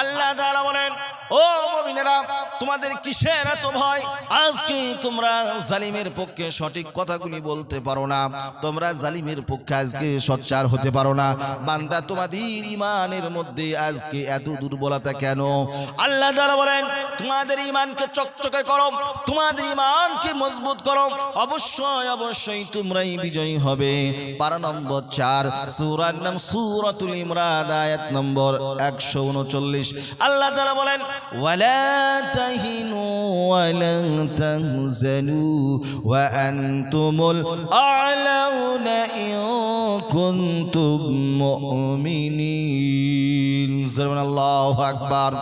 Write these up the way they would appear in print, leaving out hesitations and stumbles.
আল্লাহ তাআলা বলেন, ও মুমিনেরা, তোমাদের কিসের এত ভয়? আজকে তোমরা জালিমের পক্ষে সঠিক কথাগুলি বলতে পারো না, তোমরা জালিমের পক্ষে আজকে সোচ্চার হতে পারো না। বান্দা, তোমাদের ঈমানের মধ্যে আজকে এত দুর্বলতা কেন? আল্লাহ তাআলা বলেন, তোমাদের ঈমানকে চকচকে করো, তোমাদের ঈমানকে মজবুত করো, অবশ্যই অবশ্যই তোমরাই বিজয়ী হবে। পারা নম্বর 4, সূরার নাম সূরাতুল ইমরান, আয়াত নম্বর 139। আল্লাহ তাআলা বলেন, ওয়ালা তাহিনু ওয়ালা তাহজানু ওয়া আনতুমুল আ'লাউনা ইন কুনতুম মুমিনিন। আল্লাহু আকবার।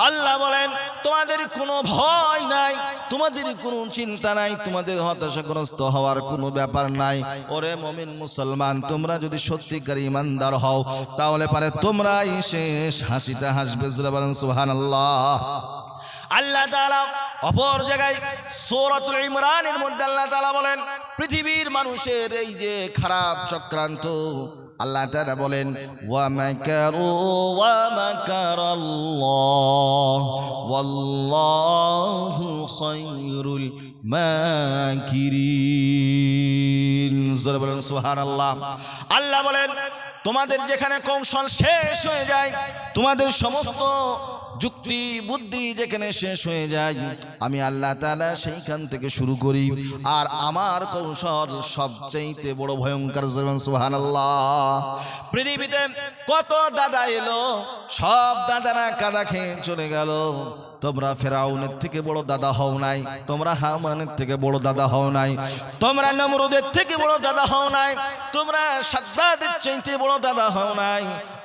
আল্লাহ বলেন, তোমাদের কোনো ভয় নাই, তোমাদের কোনো চিন্তা নাই, তোমাদের হতাশাগ্রস্ত হওয়ার কোনো ব্যাপার নাই। ওরে মুমিন মুসলমান, তোমরা যদি সত্যিকার ঈমানদার হও, তাহলে পারে তোমরাই শেষ হাসিটা হাসবে। বলেন সুবহানাল্লাহ। আল্লাহ তাআলা অপর জায়গায় সূরাতুল ইমরানের মধ্যে আল্লাহ তাআলা বলেন, পৃথিবীর মানুষের এই যে খারাপ চক্রান্ত, আল্লাহ তাআলা বলেন, ওয়া মাকারু ওয়া মাকারাল্লাহ ওয়াল্লাহু খায়রুল মাকিরিন। জোরে বলেন সুবহানাল্লাহ। আল্লাহ বলেন, তোমাদের যেখানে কৌশল শেষ হয়ে যায়, তোমাদের সমস্ত যুক্তি বুদ্ধি যেখানে শেষ হয়ে যায়, আমি আল্লাহ তাআলা সেইখান থেকে শুরু করি, আর আমার কৌশল সবচেয়ে বড় ভয়ঙ্কর। সুবহানাল্লাহ। পৃথিবীতে কত দাদা এলো, সব দাদারা কাদা খেয়ে চলে গেল। তোমরা ফেরাউনের থেকে বড় দাদা হও নাই, তোমরা হামানের থেকে বড় দাদা হও নাই, তোমরা নমরুদের থেকে বড় দাদা হও নাই, তোমরা সাদ্দাদের চাইতে বড় দাদা হও নাই।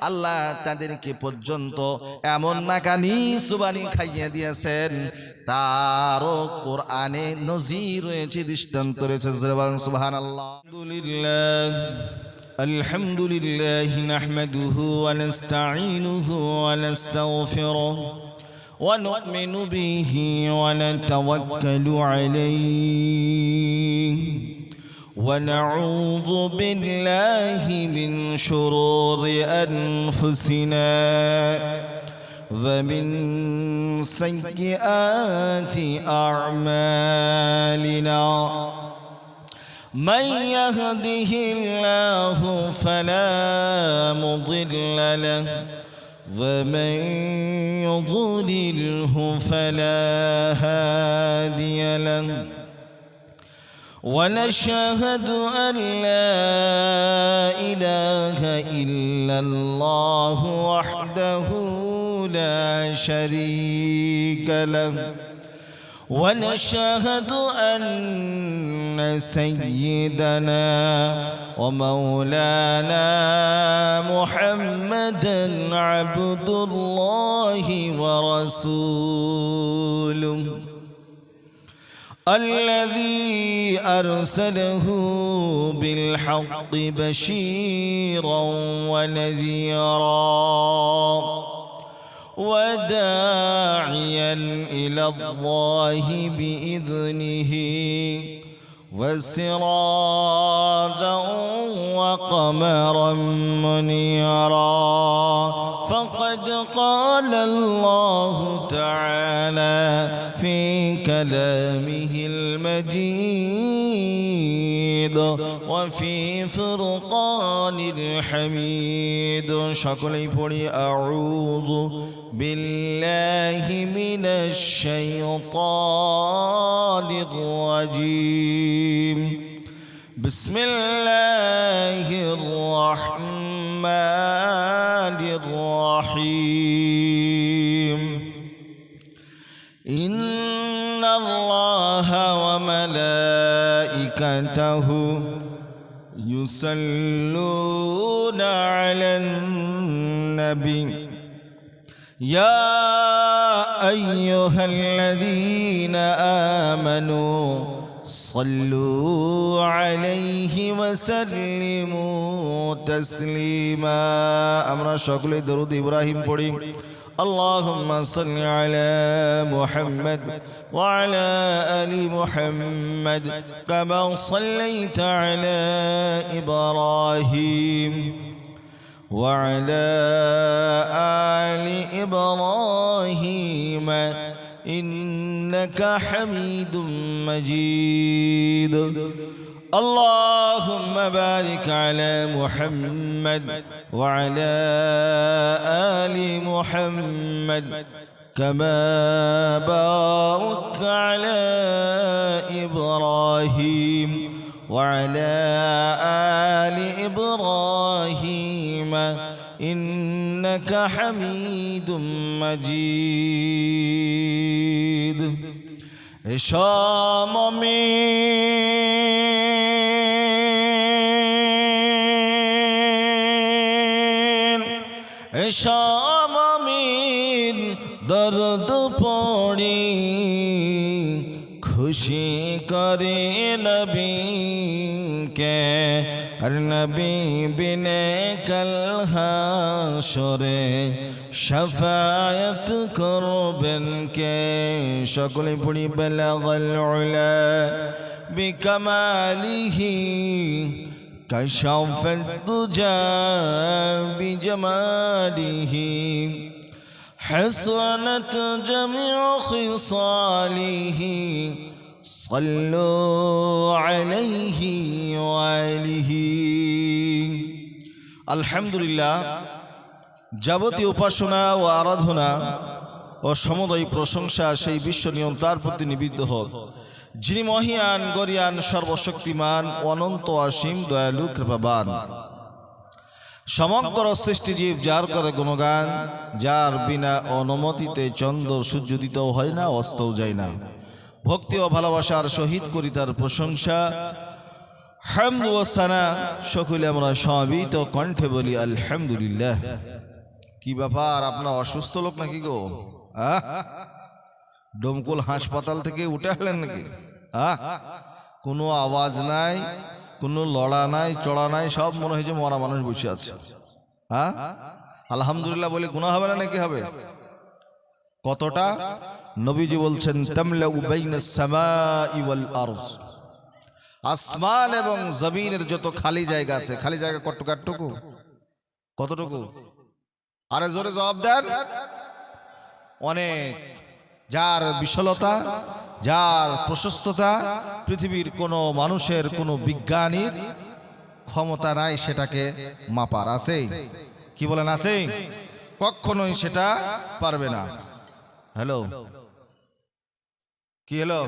আল্লাহ তাদেরকে পর্যন্ত এমন নাকানি সুবানি খাইয়ে দিয়েছেন, তারও কোরআনে নজির রয়েছে, দৃষ্টান্ত রয়েছে। সুবহানাল্লাহ। আলহামদুলিল্লাহ নাহমাদুহু ওয়া নাস্তাঈনুহু ওয়া নাস্তাগফিরুহু ونؤمن به ونتوكل عليه ونعوذ بالله من شرور أنفسنا ومن سيئات أعمالنا من يهده الله فلا مضل له ومن يضلله فلا هادي له ونشهد أن لا إله إلا الله وحده لا شريك له ونشهد أن سيدنا ومولانا محمدا عبد الله ورسوله الذي أرسله بالحق بشيرا ونذيرا وداعيا إلى الله بإذنه وسراجا وقمرا منيرا فقد قال الله تعالى في كلامه المجيد وفي فرقان الحميد شكلي بني أعوذ بالله من الشيطان الرجيم بسم الله الرحمن الرحيم إن الله وملائكته يصلون على النبي يا أيها الذين آمنوا صلوا عليه وسلموا تسليما আমরা সকলে দরুদ ইব্রাহিম পড়ি اللهم صل على محمد وعلى آل محمد كما صليت على إبراهيم وعلى آل إبراهيم إنك حميد مجيد اللهم بارك على محمد وعلى آل محمد كما باركت على إبراهيم وعلى آل إبراهيم إنك حميد مجيد شام من दर्द पड़ी खुशी करे नबी के हर नबी बिने कल हाशरे शफायत करबेन के सकले पड़ी बलगल उला बिकमालिही कशफ दुजा बिजमालिही حسنت جميع خصاله صلوا عليه وآله الحمد لله যাবতীয় উপাসনা ও আরাধনা ও সমদয় প্রশংসা সেই বিশ্ব নিয়ন্তার প্রতি নিবেদিত হোক যিনি মহিয়ান গরিয়ান সর্বশক্তিমান অনন্ত অসীম দয়ালু কৃপাবান সমগ্র সৃষ্টি জীব যার করে গুণগান যার বিনা অনুমতিতে চন্দ্র সূর্য দিতেও হয় না অস্তও যায় না ভক্তি ও ভালোবাসার সহিত করি তার প্রশংসা হামদ ও সানা সকলে আমরা সমবেত কণ্ঠে বলি আলহামদুলিল্লাহ কি ব্যাপার আপনার অসুস্থ লোক নাকি গো ডোমকুল হাসপাতাল থেকে উঠে আসলেন নাকি কোনো আওয়াজ নাই কোনো লড়া নাই চড়া নাই সব মনে হয়েছে মরা মানুষ বসে আছে আলহামদুলিল্লাহ বলে গুনাহ হবে না নাকি হবে কতটা নবীজি বলছেন তামলাউ বাইনাস সামাই ওয়াল আরজ আসমান এবং জমিনের যত খালি জায়গা আছে খালি জায়গা কতটুকু কতটুকু আরে জোরে জবাব দেন অনেক যার বিশালতা যার প্রশস্ততা পৃথিবীর কোনো মানুষের কোনো বিজ্ঞানীর ক্ষমতা নাই সেটাকে মাপার আছে কি বলেন আছে কখনোই সেটা পারবে না হ্যালো কি হলো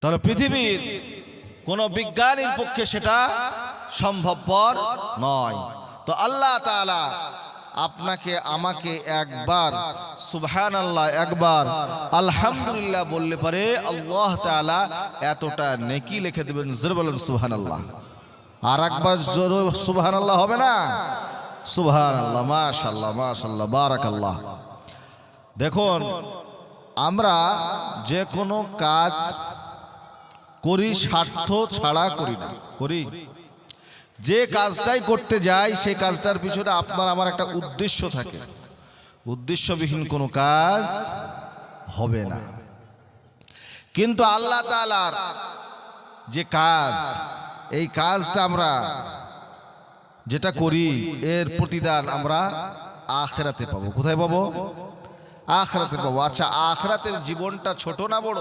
তাহলে পৃথিবীর কোন বিজ্ঞানীর পক্ষে সেটা সম্ভবপর নয় তো আল্লাহ তাআলা আপনাকে আমাকে একবার সুবহানাল্লাহ একবার আলহামদুলিল্লাহ বললে পারে আল্লাহ তাআলা এতটা নেকি লিখে দেবেন জোরে বলেন সুবহানাল্লাহ আর একবার জোরে সুবহানাল্লাহ হবে না সুবহানাল্লাহ মাশাআল্লাহ মাশাআল্লাহ বারাকাল্লাহ দেখুন আমরা যে কোনো কাজ করি স্বার্থ ছাড়া করি না করি যে কাজটাই করতে যাই সেই কাজটার পিছনে আপনার আমার একটা উদ্দেশ্য থাকে উদ্দেশ্যবিহীন কোনো কাজ হবে না কিন্তু আল্লাহ তাআলার যে কাজ এই কাজটা আমরা যেটা করি এর প্রতিদান আমরা আখিরাতে পাবো কোথায় পাবো আখিরাতে পাবো আচ্ছা আখিরাতের জীবনটা ছোট না বড়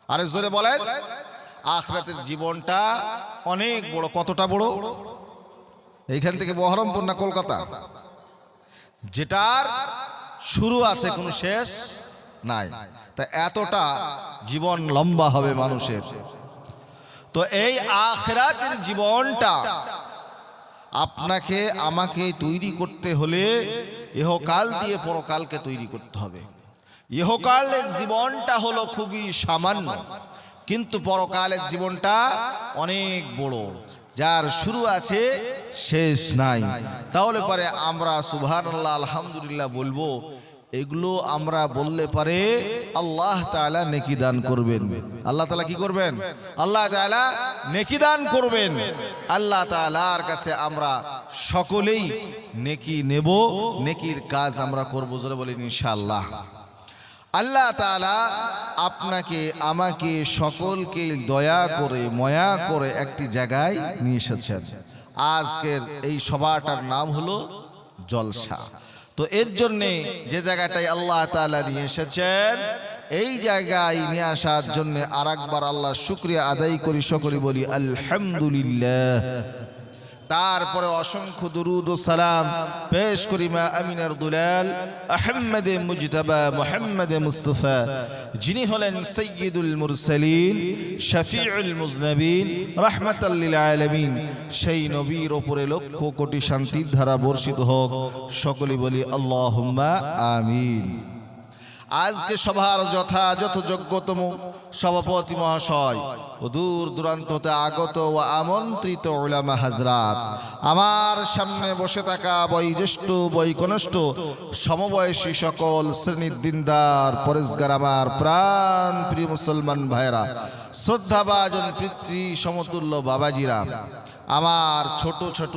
আরে জোরে বলেন আখিরাতের জীবনটা অনেক বড় কতটা বড় এইখান থেকে বহরমপুর না কলকাতা যেটার শুরু আছে কোনো শেষ নাই তা এতটা জীবন লম্বা হবে মানুষের তো এই আখিরাতের জীবনটা আপনাকে আমাকে তৈরি করতে হলে ইহকাল দিয়ে পরকালকে তৈরি করতে হবে ইহকালের জীবনটা হলো খুবই সামান্য কিন্তু পরকালের জীবনটা অনেক বড় যার শুরু আছে শেষ নাই তাহলে পরে আমরা সুবহানাল্লাহ আলহামদুলিল্লাহ বলবো এগুলো আমরা বললে পারে আল্লাহ তাআলা নেকি দান করবেন আল্লাহ তাআলা কি করবেন আল্লাহ তাআলা নেকি দান করবেন আল্লাহ তাআলার কাছে আমরা সকলেই নেকি নেব নেকির কাজ আমরা করব জোরে বলেন ইনশাআল্লাহ আল্লাহ তাআলা আপনাকে আমাকে সকলকে দয়া করে মায়া করে একটি জায়গায় নিয়ে এসেছেন। আজকের এই সভাটার নাম হলো জলসা। তো এর জন্যে যে জায়গাটায় আল্লাহ তাআলা নিয়ে এসেছেন, এই জায়গায় নিয়ে আসার জন্য আর একবার আল্লাহর শুকরিয়া আদায় করি, সকলে বলি আলহামদুলিল্লাহ। তারপরে অসংখ্য দুরুদ ও সালাম পেশ করি মা আমিনার দুলাল আহমদে মুজতাবা মুহাম্মদে মুস্তাফা, যিনি হলেন সাইয়্যিদুল মুরসালিন শফিউল মুযনিবিন রাহমাতাল লিল আলামিন। সেই নবীর উপরে লক্ষ কোটি শান্তির ধারা বর্ষিত হোক, সকলে বলি আল্লাহুম্মা আমিন। আজকে সভার যথাযথ যোগ্যতম সভাপতি মহাশয় ও দূর দূরান্ত হতে আগত ও আমন্ত্রিত উলামা হাজরাত, আমার সামনে বসে থাকা বয়োজ্যেষ্ঠ বয়কনিষ্ঠ সমবয়সী সকল শ্রেণীর দিনদার পরেশগার আমার প্রাণ প্রিয় মুসলমান ভাইরা, শ্রদ্ধাভাজন পিতৃ সমতুল্য বাবাজিরা, আমার ছোট ছোট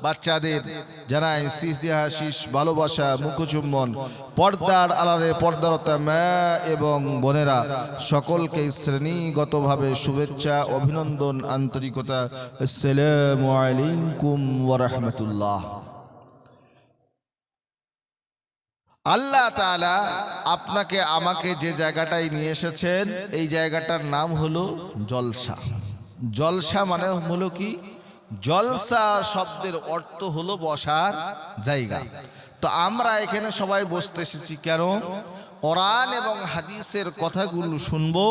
বাচ্চাদের জানাই শীষ ভালোবাসা মুখচুম্বন। পর্দার আড়ালে পর্দারতা মা এবং বোনেরা সকলকে শ্রেণীগতভাবে শুভেচ্ছা অভিনন্দন আন্তরিকতা। আসসালামু আলাইকুম ওয়া রাহমাতুল্লাহ। আল্লাহ তাআলা আপনাকে আমাকে যে জায়গাটায় নিয়ে এসেছেন, এই জায়গাটার নাম হলো জলসা। জলসা মানে হলো কি? জলসা শব্দের অর্থ হলো বসার জায়গা। তো আমরা এখানে সবাই বসতে এসেছি কেন? কোরআন এবং হাদিসের কথাগুলো শুনবো,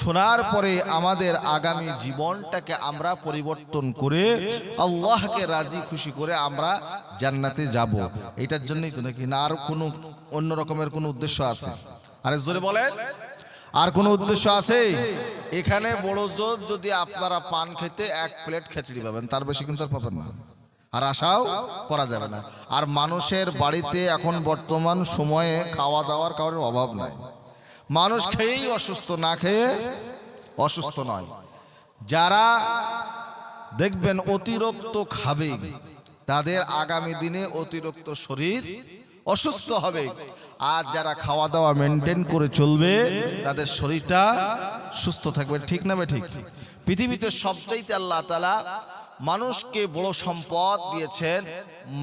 শোনার পরে আমাদের আগামী জীবনটাকে আমরা পরিবর্তন করে আল্লাহকে রাজি খুশি করে আমরা জান্নাতে যাব। এটার জন্যই তো নাকি, না আর কোনো অন্য রকমের কোনো উদ্দেশ্য আছে? আরে জোরে বলেন, আর কোনো উদ্দেশ্য আছে? এখানে বড় জোর যদি আপনারা পান খেতে এক প্লেট খিচুড়ি পাবেন, তার বেশি কিন্তু আর পাবেন না, আর আশাও করা যাবে না। আর মানুষের বাড়িতে এখন বর্তমান সময়ে খাওয়া দাওয়ার কারোর অভাব নাই। মানুষ খেয়েই অসুস্থ, না খেয়ে অসুস্থ নয়। যারা দেখবেন অতিরিক্ত খাবে, তাদের আগামী দিনে অতিরিক্ত শরীর অসুস্থ হবে। আর যারা খাওয়া দাওয়া মেনটেন করে চলবে, তাদের শরীরটা সুস্থ থাকবে। ঠিক না ঠিক? পৃথিবীতে সবচাইতে আল্লাহ তাআলা মানুষকে বড় সম্পদ দিয়েছেন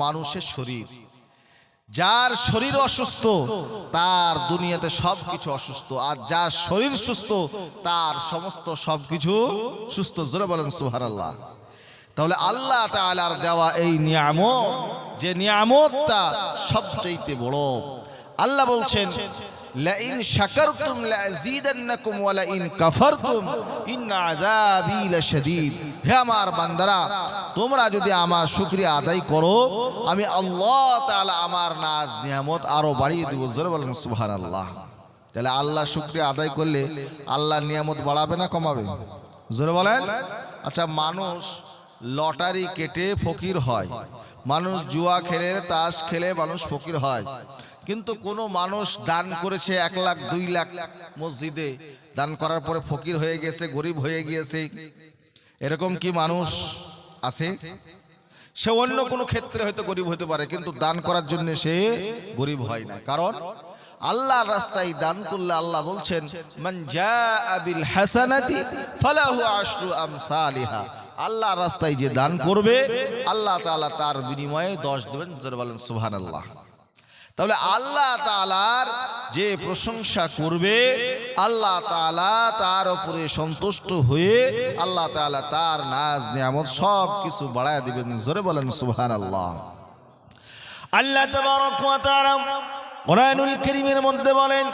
মানুষের শরীর। যার শরীর অসুস্থ তার দুনিয়াতে সবকিছু অসুস্থ, আর যার শরীর সুস্থ তার সমস্ত সবকিছু সুস্থ। জোরে বলেন সুবহানাল্লাহ। তাহলে আল্লাহ তাআলার দেওয়া এই নিয়ামত, যে নিয়ামতটা সবচাইতে বড়, আল্লাহ বলছেন লাইন শাকারতুম লাযীদান্নাকুম ওয়া লাইন কাফারতুম ইন্না আযাবী লাশাদীদ। হে আমার বান্দারা, তোমরা যদি আমার শুকরিয়া আদায় করো, আমি আল্লাহ তাআলা আমার নাজ নিয়ামত আরো বাড়িয়ে দেব। জোরে বলেন সুবহানাল্লাহ। তাহলে আল্লাহ শুকরিয়া আদায় করলে আল্লাহ নিয়ামত বাড়াবে না কমাবে? জোরে বলেন। আচ্ছা, মানুষ লটারি কেটে ফকির হয়, মানুষ জুয়া খেলে তাস খেলে মানুষ ফকির হয়, কিন্তু কোন মানুষ দান করেছে 1 লাখ 2 লাখ মসজিদে, দান করার পরে ফকির হয়ে গেছে, গরিব হয়ে গিয়েছে, এরকম কি মানুষ আছে? সে অন্য কোনো ক্ষেত্রে হয়তো গরিব হতে পারে, কিন্তু দান করার জন্য সে গরিব হয় না। কারণ আল্লাহর রাস্তায় দান করলে আল্লাহ বলছেন মান জাআ বিল হাসানাতি ফালাহু আশরু আমসালিহা। আল্লাহর রাস্তায় যে দান করবে আল্লাহ তাআলা তার বিনিময়ে 10 দেবেন। জোরে বলেন সুবহানাল্লাহ। তাহলে আল্লাহ তাআলার যে প্রশংসা করবে, আল্লাহ তাআলা তার উপরে সন্তুষ্ট হয়ে আল্লাহ তাআলা তার নাজ নিয়ামত সব কিছু বাড়ায় দিবেন। জোরে বলেন সুবহানাল্লাহ। আল্লাহ তাবারক ওয়া তাআলা কোরআনুল কারীমের মধ্যে বলেন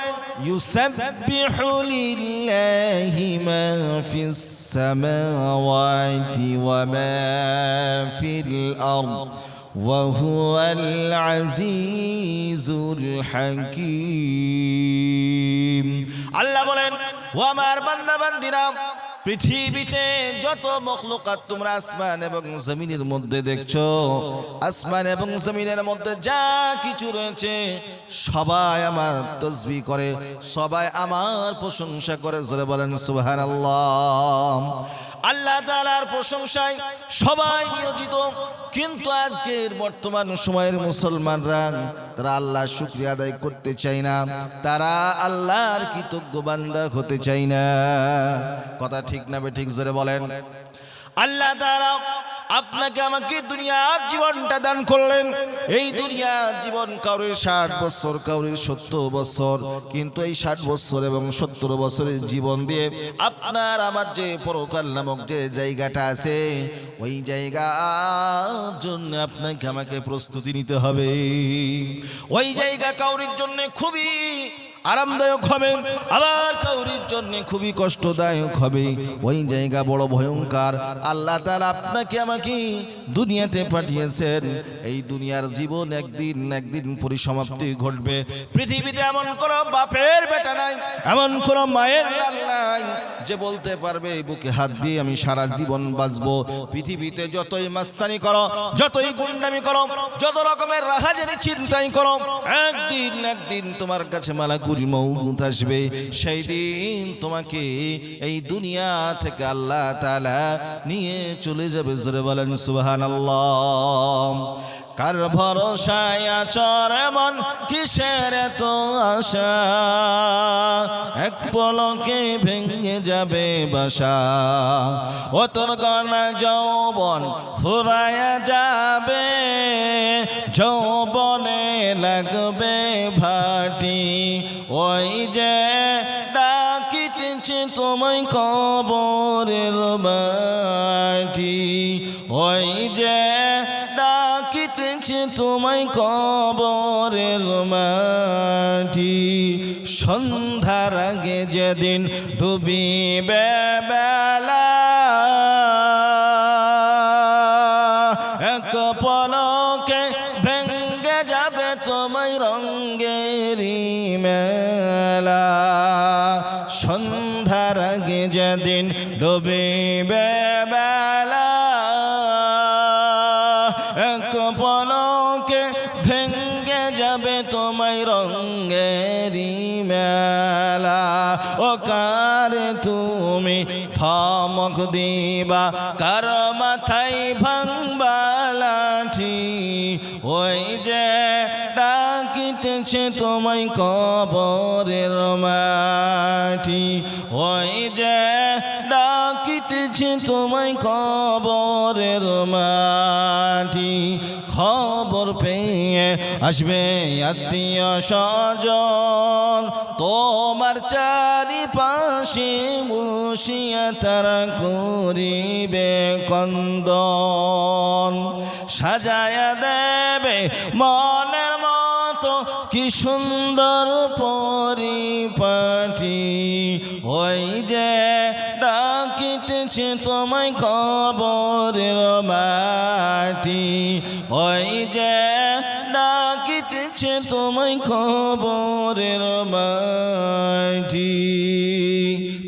ইউসাব্বিহু লিল্লাহি মা ফিস সামাওয়াতি ওয়া মা ফিল আরদ ওয়া হুয়াল আজিজুল হাকীম। আল্লাহ বলেন, ও আমার বান্দা বান্দীরা, পৃথিবীতে যত মখলুকাত তোমরা আসমান এবং জমিনের মধ্যে দেখছো, আসমান এবং জমিনের মধ্যে যা কিছু রয়েছে সবাই আমার তাসবিহ করে, সবাই আমার প্রশংসা করে। জোরে বলেন সুবহানাল্লাহ। আল্লাহ তাআলার প্রশংসায় সবাই নিয়োজিত, কিন্তু আজকের বর্তমান সময়ের মুসলমানরা তারা আল্লাহর শুকরিয়া আদায় করতে চায় না, তারা আল্লাহর কৃতজ্ঞ বান্দা হতে চায় না। কথা ঠিক না বে ঠিক জোরে বলেন। আল্লাহ তাআলা আপনাকে আমাকে দুনিয়ার জীবনটা দান করলেন। এই দুনিয়ার জীবন কাউরির 60 বছর, কাউরির 70 বছর, কিন্তু এই 60 বছর এবং 70 বছরের জীবন দিয়ে আপনার আমার যে পরকাল নামক যে জায়গাটা আছে, ওই জায়গার জন্য আপনাকে আমাকে প্রস্তুতি নিতে হবে। ওই জায়গা কাউরির জন্য খুবই আরামদায়ক হবে, আবার কাউরির জন্য খুবই কষ্টদায়ক হবে। ওই জায়গা বড় ভয়ঙ্কর। আল্লাহ তাআলা আপনাকে আমাকে দুনিয়াতে পাঠিয়েছেন। এই দুনিয়ার জীবন একদিন না একদিন পরিসমাপ্তি ঘটবে। পৃথিবীতে এমন কোন বাপের বেটা নাই, এমন কোন মায়ের লাল নাই যে বলতে পারবে বুকে হাত দিয়ে আমি সারা জীবন বাঁচবো। পৃথিবীতে যতই মাস্তানি করো, যতই গুন্ডামি করো, যত রকমের রাহাজানি চিন্তাই করো, একদিন না একদিন তোমার কাছে মালাকুল মউত আসবে। সেই দিন তোমাকে এই দুনিয়া থেকে আল্লাহ তাআলা নিয়ে চলে যাবে। জোরে বলেন সুবহানাল্লাহ। কার ভরসায় আছর মন, কিসের এত আশা, এক পলকে ভেঙে যাবে বাসা। ও তোর গনা যৌবন ফুরায়া যাবে, যৌবনে লাগবে ভাটি। ওই যে ডাকিতেছে তোমায় কবরের মাটি, ওই যে ডাকিতেছে তোমায় কবরের মাটি। সন্ধ্যার আগে যেদিন ডুবিবে বেলা, এক পলকে ভেঙে যাবে তোমায় রঙ্গেরি মেলা। সন্ধ্যার আগে যেদিন ডুবিবে বেলা, এক পলকে ভেঙে যাবে তোমায় রঙ্গেরি মেলা। ও কার তুমি ধমক দিবা, কার মাথায় ভাঙবা লাঠি, ওই যে ডাকিতেছে তোমায় কবরের মাটি, ওই যে ডাকিতেছে তোমায় কবরের মাটি। খবর পেয়ে আসবে আত্মীয় স্বজন, তোমার চারিপাশে বসিয়া তারা করিবে কন্দন। সাজায়া দেবে মনের মতো কি সুন্দর পরিপাটি, ওই যে ডাকিতেছে তোমায় কবরের মাটি, ওই যে ডাকিতেছে তোমায় কবরের মাটি।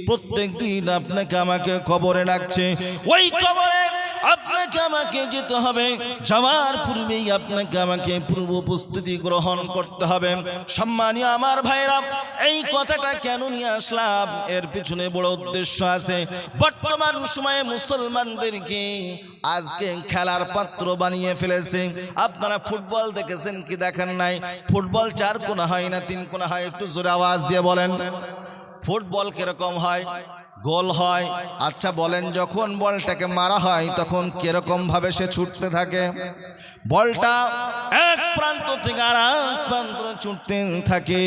প্রত্যেক দিন আপনাকে আমাকে কবরে ডাকছে। ওই কবরে আপনাকে আমাকে যেতে হবে। যাওয়ার পূর্বেই আপনাকে আমাকে পূর্ব প্রস্তুতি গ্রহণ করতে হবে। সম্মানীয় আমার ভাইরা, এই কথাটা কেন নিয়ে আসলাম, এর পিছনে বড় উদ্দেশ্য আছে। বর্তমান সময়ে মুসলমানদেরকে আজকে খেলার পাত্র বানিয়ে ফেলেছে। আপনারা ফুটবল দেখেছেন কি দেখেন নাই? ফুটবল 4 কোণা হয় না 3 কোণা হয়? একটু জোরে আওয়াজ দিয়ে বলেন। ফুটবল কিরকম হয়? গোল হয়। আচ্ছা বলেন, যখন বলটাকে মারা হয় তখন কিরকম ভাবে সে ছুটতে থাকে? বলটা এক প্রান্ত থেকে আর এক প্রান্ত ছুটতে থাকে।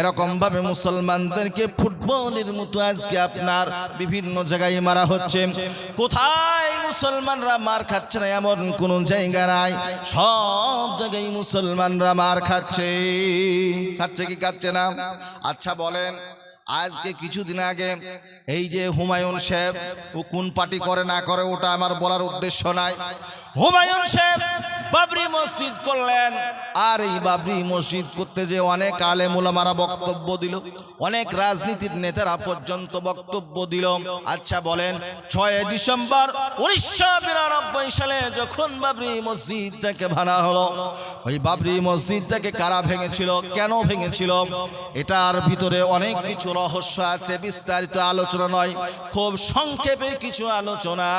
এরকম ভাবে মুসলমানদেরকে ফুটবলের মতো আজকে আপনার বিভিন্ন জায়গায় মারা হচ্ছে। কোথায় মুসলমানরা মার খাচ্ছে না এমন কোন জায়গা নাই, সব জায়গায় মুসলমানরা মার খাচ্ছে। খাচ্ছে কি খাচ্ছে না? আচ্ছা বলেন, আজকে কিছুদিন আগে এই যে হুমায়ুন সাহেব, ও কোন পার্টি করে না করে ওটা আমার বলার উদ্দেশ্য নাই। হুমায়ুন সাহেব বাবরি মসজিদ করলেন, আর এই বাবরি মসজিদ করতে যে অনেক আলেম ওলামারা বক্তব্য দিল, অনেক রাজনীতির নেতারা পর্যন্ত বক্তব্য দিল। আচ্ছা বলেন, 6 ডিসেম্বর 1992 সালে যখন বাবরি মসজিদটাকে ভাঙা হলো, ওই বাবরি মসজিদটাকে কারা ভেঙেছিল, কেন ভেঙেছিল, এটার ভিতরে অনেক কিছু রহস্য আছে। বিস্তারিত আলোচনা নয়, খুব সংক্ষেপে কিছু আলোচনা।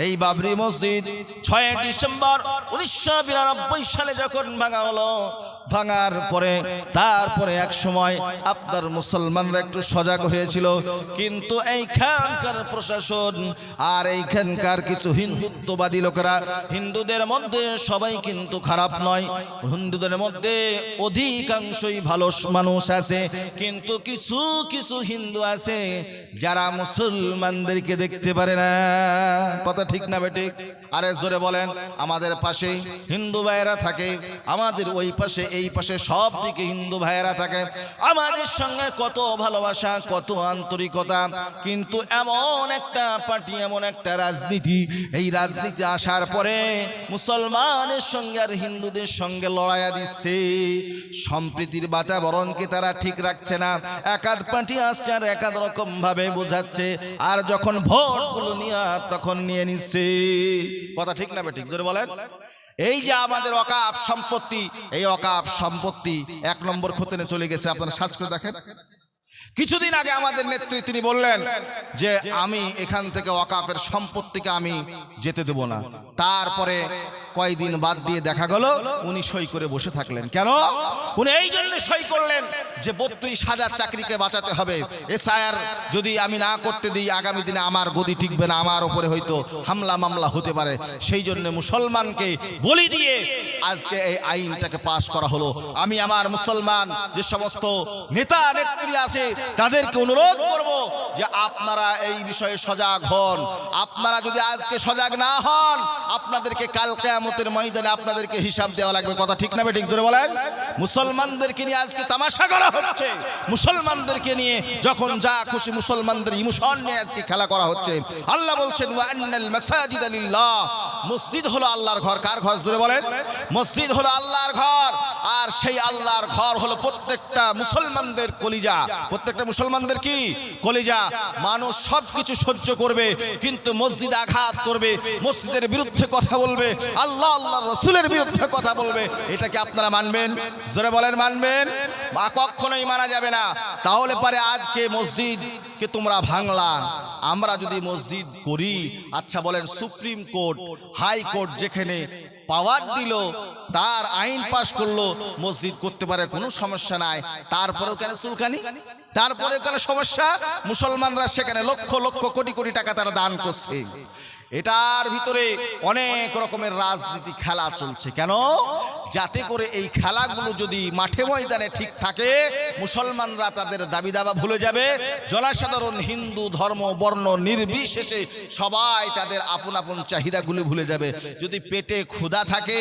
এই বাবরি মসজিদ 6 ডিসেম্বর 1992 সালে যখন ভাঙা হলো, ভাঙার পরে তারপরে এক সময় আপনার মুসলমানরা একটু সজাগ হয়েছিল, কিন্তু এইখানকার প্রশাসন আর এইখানকার কিছু হিন্দুত্ববাদী লোকেরা, হিন্দুদের মধ্যে সবাই কিন্তু খারাপ নয়, হিন্দুদের মধ্যে অধিকাংশই ভালো মানুষ আছে, কিন্তু কিছু কিছু হিন্দু আছে যারা মুসলমানদেরকে দেখতে পারে না। কথা ঠিক না বেঠিক? আরে জোরে বলেন। আমাদের পাশে হিন্দু ভাইয়েরা থাকে, আমাদের ওই পাশে এই পাশে সব দিকে হিন্দু ভাইয়েরা থাকে, আমাদের সঙ্গে কত ভালোবাসা, কত আন্তরিকতা, কিন্তু এমন একটা পার্টি, এমন একটা রাজনীতি, এই রাজনীতি আসার পরে মুসলমানের সঙ্গে আর হিন্দুদের সঙ্গে লড়াইয়া দিচ্ছে। সম্প্রীতির বাতাবরণকে তারা ঠিক রাখছে না, একাধ পার্টি আসছে আর একাধ রকম ভাবে বোঝাচ্ছে, আর যখন ভোটগুলো নিয়ে তখন নিয়ে নিচ্ছে। কথা ঠিক না বেঠিক? জোরে বলেন। এই যে আমাদের ওয়াকফ সম্পত্তি, এই ওয়াকফ সম্পত্তি 1 নম্বর খতনে চলে গেছে। আপনারা সার্চ করে দেখেন, কিছুদিন আগে আমাদের নেত্রী তিনি বললেন যে আমি এখান থেকে ওয়াকফের সম্পত্তিকে আমি যেতে দেব না। তারপরে কয়েকদিন বাদ দিয়ে দেখা গেল উনি সই করে বসে থাকলেন। কেন? উনি এই জন্য সই করলেন যে 32,000 চাকরিকে বাঁচাতে হবে, এসআইআর যদি আমি না করতে দিই আগামী দিনে আমার গদি টিকবে না, আমার উপরে হয়তো হামলা মামলা হতে পারে। সেই জন্য মুসলমানকে বলি দিয়ে আজকে এই আইনটাকে পাশ করা হলো। আমি আমার মুসলমান যে সমস্ত নেতা নেত্রী আছে তাদেরকে অনুরোধ করব যে আপনারা এই বিষয়ে সজাগ হন। আপনারা যদি আজকে সজাগ না হন, আপনাদেরকে কাল কিয়ামতের ময়দানে আপনাদেরকে হিসাব দেওয়া লাগবে। কথা ঠিক না বেঠিক? জোরে বলেন। মুসলমানদেরকে নিয়ে আজকে তামাশা করা হচ্ছে, মুসলমানদেরকে নিয়ে যখন যা খুশি মুসলমানদের ইমোশন নিয়ে আজকে খেলা করা হচ্ছে। আল্লাহ বলছেন ওয়া আন্নাল মাসাজিদা লিল্লাহ, মসজিদ হলো আল্লাহর ঘর। কার ঘর? জোরে বলেন। মসজিদ হলো আল্লাহর ঘর, আর সেই আল্লাহর ঘর হলো প্রত্যেকটা মুসলমানদের কলিজা। প্রত্যেকটা মুসলমানদের কি? কলিজা। মানুষ সবকিছু সহ্য করবে, কিন্তু মসজিদ আঘাত করবে, মসজিদের বিরুদ্ধে কথা বলবে, আল্লাহ আল্লাহর রাসূলের বিরুদ্ধে কথা বলবে। এটা কি আপনারা মানবেন? জোরে বলেন, মানবেন? বা কখনোই মানা যাবে না। তাহলে পারে আজকে মসজিদকে তোমরা ভাঙলা, আমরা যদি মসজিদ করি, আচ্ছা বলেন সুপ্রিম কোর্ট, হাই কোর্ট যেখানে পাওয়ার দিল, তার আইন পাশ করলো, মসজিদ করতে পারে, কোনো সমস্যা নাই, তারপরেও কেন চুলকানি? তারপরে কেন সমস্যা? মুসলমানরা সেখানে লক্ষ লক্ষ কোটি কোটি টাকা তারা দান করছে। এটার ভিতরে অনেক রকমের রাজনীতি খেলা চলছে। কেন? যাতে করে এই খেলাগুলো যদি মাঠে ময়দানে ঠিক থাকে, মুসলমানরা তাদের দাবি দাবা ভুলে যাবে, জনসাধারণ হিন্দু ধর্ম বর্ণ নির্বিশেষে সবাই তাদের আপন আপন চাহিদাগুলি ভুলে যাবে। যদি পেটে ক্ষুধা থাকে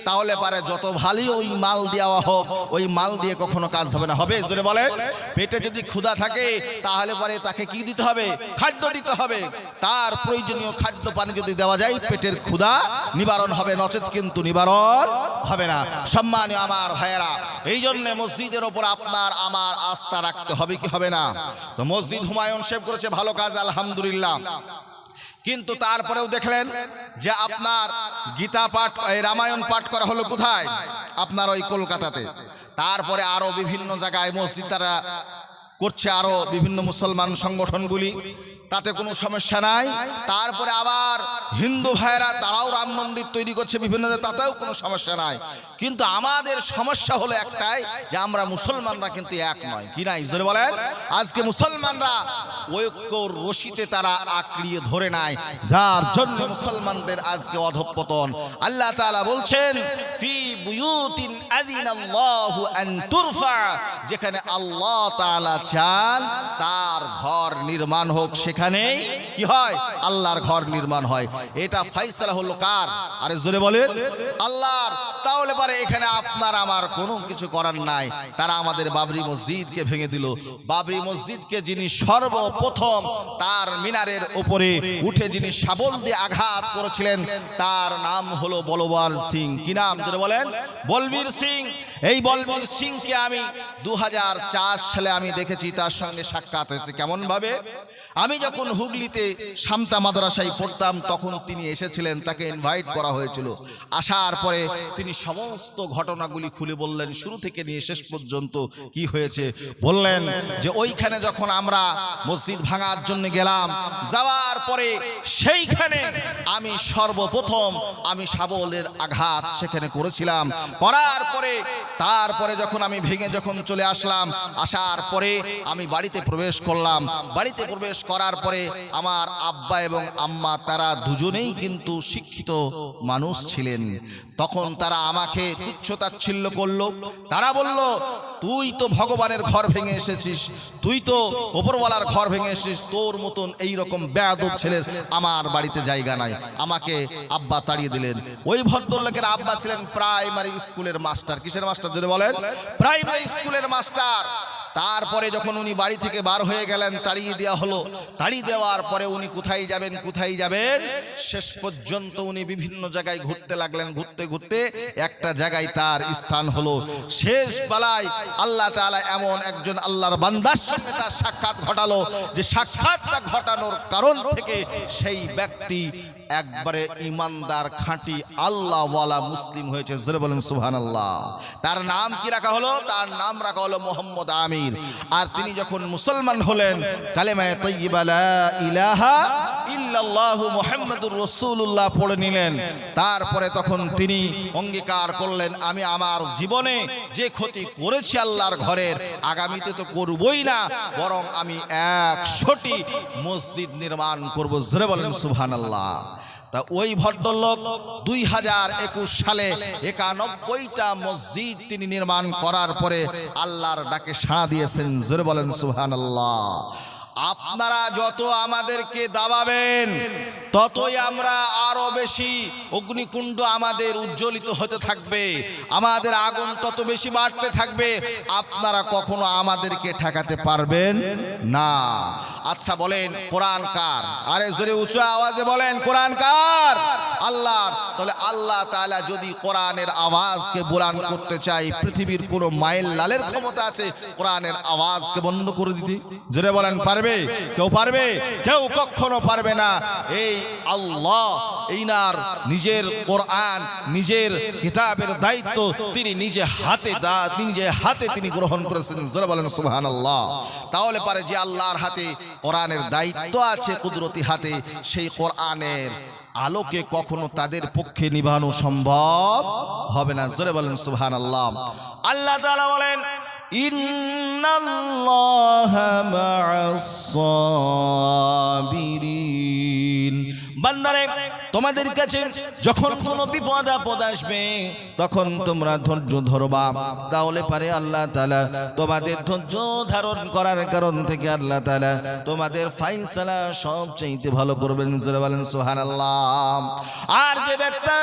তাহলে পারে যত ভালোই ওই মাল দেওয়া হোক, ওই মাল দিয়ে কখনো কাজ হবে না। হবে? জোরে বলেন। পেটে যদি ক্ষুধা থাকে তাহলে পারে তাকে কি দিতে হবে? খাদ্য দিতে হবে। তার প্রয়োজনীয় খাদ্য পানি যদি দেওয়া যায় পেটের ক্ষুধা নিবারণ হবে, নচেত কিন্তু নিবারণ হবে না। সম্মানীয় আমার ভাইয়েরা, এই জন্য মসজিদের ওপর আপনার আমার আস্থা রাখতে হবে কি হবে না? তো মসজিদ হুমায়ুন সাহেব করেছে ভালো কাজ, আলহামদুলিল্লাহ, কিন্তু তারপরেও দেখলেন যে আপনার গীতা পাঠ, রামায়ণ পাঠ করা হলো কোথায়? আপনার ওই কলকাতাতে। তারপরে আরো বিভিন্ন জায়গায় মসজিদ তারা করছে, আরো বিভিন্ন মুসলমান সংগঠনগুলি, তাতে কোনো সমস্যা নাই। তারপরে আবার হিন্দু ভাইরা তারাও রাম মন্দির তৈরি করছে বিভিন্ন, তাতেও কোনো সমস্যা নাই। কিন্তু আমাদের সমস্যা হলো একটাই, যে আমরা মুসলমানরা কিন্তু এক নয়। কি নাই? জোরে বলেন। আজকে মুসলমানরা ঐক্যর রশিতে তারা আঁকড়িয়ে ধরে নাই, যার জন্য মুসলমানদের আজকে অধঃপতন। আল্লাহ তাআলা বলছেন ফি বুয়ুতিন আযিনাল্লাহু আন তুরফা, যেখানে আল্লাহ তাআলা চান তার ঘর নির্মাণ হোক, সেখানেই কি হয়? আল্লাহর ঘর নির্মাণ হয়। এটা ফয়সালা হলো কার? আরে জোরে বলেন, আল্লাহর। তাহলে পারে এখানে আপনার আমার কোনো কিছু করার নাই। তারা আমাদের বাবরি মসজিদকে ভেঙে দিল। বাবরি মসজিদকে যিনি সর্বপ্রথম তার মিনারের উপরে উঠে যিনি শাবল দিয়ে আঘাত করেছিলেন, তার নাম হলো বলবীর সিং। কি নাম? জোরে বলেন। বলবীর সিং। এই বলবীর সিংকে আমি 2004 সালে আমি দেখেছি, তার সঙ্গে সাক্ষাৎ হয়েছে। কেমন ভাবে? আমি যখন হুগলিতে শামতা মাদ্রাসায় পড়তাম তখন তিনি এসেছিলেন, তাকে ইনভাইট করা হয়েছিল। আসার পরে তিনি সমস্ত ঘটনাগুলি খুলে বললেন, শুরু থেকে নিয়ে শেষ পর্যন্ত কি হয়েছে। বললেন যে ওইখানে যখন আমরা মসজিদ ভাঙার জন্য গেলাম, যাওয়ার পরে সেইখানে আমি আমি সর্বপ্রথম আমি শাবলের আঘাত সেখানে করেছিলাম। করার পরে তারপরে যখন আমি ভেঙে যখন চলে আসলাম, আসার পরে আমি বাড়িতে প্রবেশ করলাম। বাড়িতে প্রবেশ করার পরে আমার আব্বা এবং আম্মা তারা দুজনেই কিন্তু শিক্ষিত মানুষ ছিলেন। তখন তারা আমাকে তুচ্ছ-তাচ্ছিল্য করলো। তারা বলল, তুই তো ভগবানের ঘর ভেঙে এসেছিস, তুই তো ওপরওয়ালার ঘর ভেঙে এসেছিস, তোর মতন এইরকম বেয়াদব ছেলের আমার বাড়িতে জায়গা নাই। আমাকে আব্বা তাড়িয়ে দিলেন। ওই ভদ্রলোকের আব্বা ছিলেন প্রাইমারি স্কুলের মাস্টার। কিসের মাস্টার যদি বলেন? প্রাইমারি স্কুলের মাস্টার। তারপরে যখন উনি বাড়ি থেকে বার হয়ে গেলেন, তাড়িয়ে দেওয়া হলো। তাড়িয়ে দেওয়ার পরে উনি কোথায় যাবেন কোথায় যাবেন, শেষ পর্যন্ত উনি বিভিন্ন জায়গায় ঘুরতে লাগলেন। ঘুরতে ঘুরতে একটা জায়গায় তার স্থান হলো। শেষ বেলায় আল্লাহ তাআলা এমন একজন আল্লাহর বান্দার সঙ্গে তার সাক্ষাৎ ঘটালো, যে সাক্ষাৎটা ঘটানোর কারণ থেকে সেই ব্যক্তি একবারে ইমানদার খাঁটি আল্লাহওয়ালা মুসলিম হয়েছে। জোরে বলেন সুবহানাল্লাহ। তার নাম কি রাখা হলো? তার নাম রাখা হলো মোহাম্মদ আমির। আর তিনি যখন মুসলমান হলেন, কালেমায়ে তাইয়্যিবা লা ইলাহা ইল্লাল্লাহু মুহাম্মাদুর রাসূলুল্লাহ পড়ে নিলেন। তারপরে তখন তিনি অঙ্গীকার করলেন, আমি আমার জীবনে যে ক্ষতি করেছি আল্লাহর ঘরের, আগামীতে তো করবই না, বরং আমি 100টি মসজিদ নির্মাণ করব। জোরে বলেন সুবহানাল্লাহ। তা ওই ভদ্রলোক 2021 সালে 91টা মসজিদ তিনি নির্মাণ করার পরে আল্লাহর ডাকে সাড়া দিয়েছেন। জোরে বলেন সুবহানাল্লাহ। আপনারা যত আমাদেরকে দাবাবেন, ততই আমরা আরো বেশি অগ্নিকুণ্ড আমাদের উজ্জ্বলিত হতে থাকবে, আমাদের আগুন তত বেশি বাড়তে থাকবে। আপনারা কখনো আমাদেরকে ঠেকাতে পারবেন না। আচ্ছা বলেন, কোরআন কার? আরে জোরে উঁচু আওয়াজে বলেন, কোরআন কার? আল্লাহর। তাহলে আল্লাহ তাআলা যদি কোরআনের আওয়াজকে বুলন্দ করতে চায়, পৃথিবীর কোনো মাইল লালের ক্ষমতা আছে কোরআনের আওয়াজকে বন্ধ করে দিতে? জোরে বলেন, পারবে কেউ? পারবে কেউ? কখনো পারবে না। এই আল্লাহ এইনার নিজের কোরআন, নিজের কিতাবের দায়িত্ব তিনি নিজে হাতে তিনি গ্রহণ করেছেন। জোরে বলেন সুবহানাল্লাহ। তাহলে পারে যে আল্লাহর হাতে কোরআনের দায়িত্ব আছে, কুদরতি হাতে, সেই কোরআনের আলোকে কখনো তাদের পক্ষে নিভানো সম্ভব হবে না। জোরে বলেন সুবহানাল্লাহ। আল্লাহ তাআলা বলেন, ইন্নাল্লাহা মা'আস সাবিরিন। বান্দারে, তোমাদের কাছে যখন কোনো বিপদ আপদ আসবে, তখন তোমরা ধৈর্য ধরবা। তাহলে পারে আল্লাহ তাআলা তোমাদের ধৈর্য ধারণ করার কারণ থেকে আল্লাহ তাআলা তোমাদের ফায়সালা সবচাইতে ভালো করবেন। জোরে বলেন সুবহানাল্লাহ। আর যে ব্যক্তি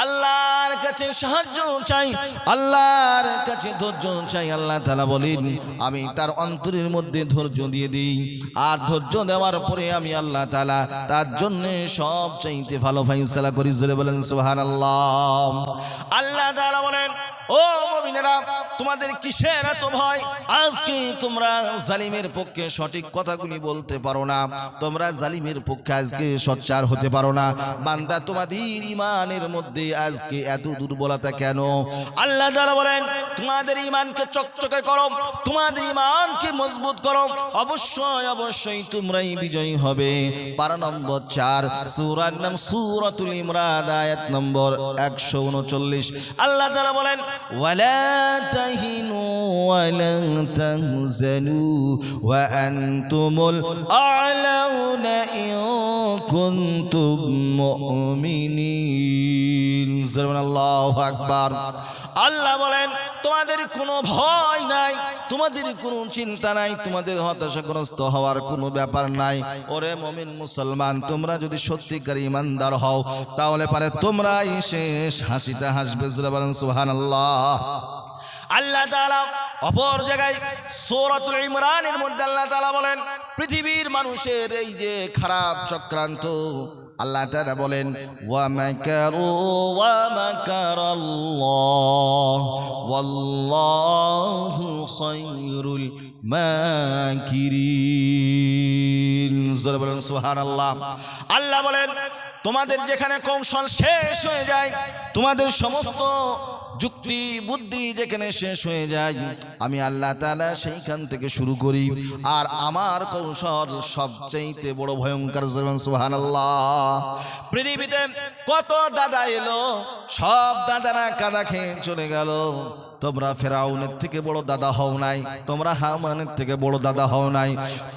আল্লাহর কাছে সাহায্য চাই, আল্লাহর কাছে ধৈর্য চাই, আল্লাহ তাআলা বলেন আমি তার অন্তরের মধ্যে ধৈর্য দিয়ে দিই। আর ধৈর্য দেওয়ার পরে আমি আল্লাহ তাআলা তার জন্য সব চাইতে ভালো ফায়সালা করি। জোরে বলেন সুবহানাল্লাহ। আল্লাহ তাআলা বলেন, ও মুমিনেরা, তোমাদের কিসের এত ভয়? আজকে তোমরা জালিমের পক্ষে সঠিক কথাগুলি বলতে পারো না, তোমরা জালিমের পক্ষে আজকে সোচ্চার হতে পারো না। বান্দা, তোমাদের ঈমানের মধ্যে আজকে এত দুর্বলতা কেন? আল্লাহ তাআলা বলেন, তোমাদের ঈমানকে চকচকে করো, তোমাদের ঈমানকে মজবুত করো, অবশ্যই তোমরাই বিজয়ী হবে। পারা নম্বর 4, সূরার নাম সূরাতুল ইমরান, আয়াত নম্বর 139। আল্লাহ তাআলা বলেন, ওয়ালা তাহিনু ওয়ালা তাহজানু ওয়া আনতুমুল আ'লাউনা ইন কুনতুম মুমিনিন। আল্লাহু আকবার। আল্লাহ বলেন, তোমাদের কোনো ভয় নাই, তোমাদের কোনো চিন্তা নাই, তোমাদের হতাশাগ্রস্ত হওয়ার কোনো ব্যাপার নাই। ওরে মুমিন মুসলমান, তোমরা যদি সত্যিকার ঈমানদার হও, তাহলে পারে তোমরাই শেষ হাসিটা হাসবে। বলেন সুবহানাল্লাহ। আল্লাহ তাআলা অপর জায়গায় সূরাতুল ইমরানের মধ্যে আল্লাহ তাআলা বলেন, পৃথিবীর মানুষের এই যে খারাপ চক্রান্ত, আল্লাহ তাআলা বলেন, ওয়া মাকারু ওয়া মাকারাল্লাহ ওয়াল্লাহু খায়রুল মাকিরিন। জোরে বলেন সুবহানাল্লাহ। আল্লাহ বলেন, তোমাদের যেখানে কৌশল শেষ হয়ে যায়, তোমাদের সমস্ত যুক্তি বুদ্ধি যেখানে শেষ হয়ে যায় আমি আল্লাহ তাআলা সেইখান থেকে শুরু করি আর আমার কৌশল সবচেয়ে বড় ভয়ঙ্কর সুবহানাল্লাহ পৃথিবীতে কত দাদা এলো সব দাদারা কাদা খেয়ে চলে গেল তোমরা ফেরাউনের থেকে বড় দাদা হও নাই তোমরা হামানের থেকে বড় দাদা হও নাই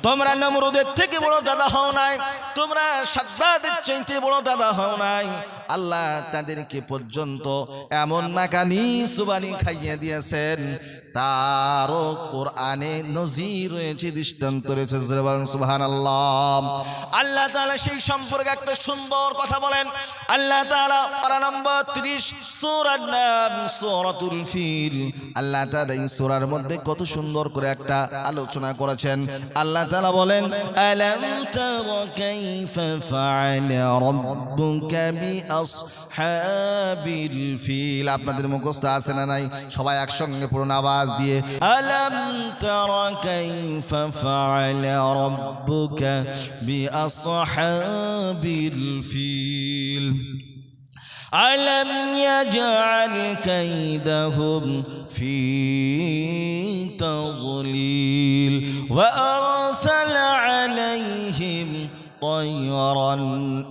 তোমরা নমরুদের থেকে বড় দাদা হও নাই তোমরা সাদ্দাদের চাইতে বড় দাদা হও নাই আল্লাহ তাদেরকে পর্যন্ত এমন নাকানি সুবানি খাইয়ে দিয়েছেন তারও কোরআনে নজির রয়েছে দৃষ্টান্ত রয়েছে সুবহানাল্লাহ আল্লাহ তাআলা সেই সম্পর্কে একটা সুন্দর কথা বলেন আল্লাহ তাআলা পারা নম্বর 30 সূরার নাম সূরাতুল ফিল আল্লাহ তাআলা এই সূরার মধ্যে কত সুন্দর করে একটা আলোচনা করেছেন আল্লাহ তাআলা বলেন আলাম তারা কাইফা ফাআলা রাব্বুকা বিআসহাবিল ফিল আপনাদের মুখস্থ আছে না নাই সবাই একসঙ্গে পড়ুন আওয়াজ দিয়ে আলাম তারা কাইফা ফাআলা রাব্বুকা বিআসহাবিল ফিল ألم يجعل كيدهم في تضليل وأرسل عليهم طيرا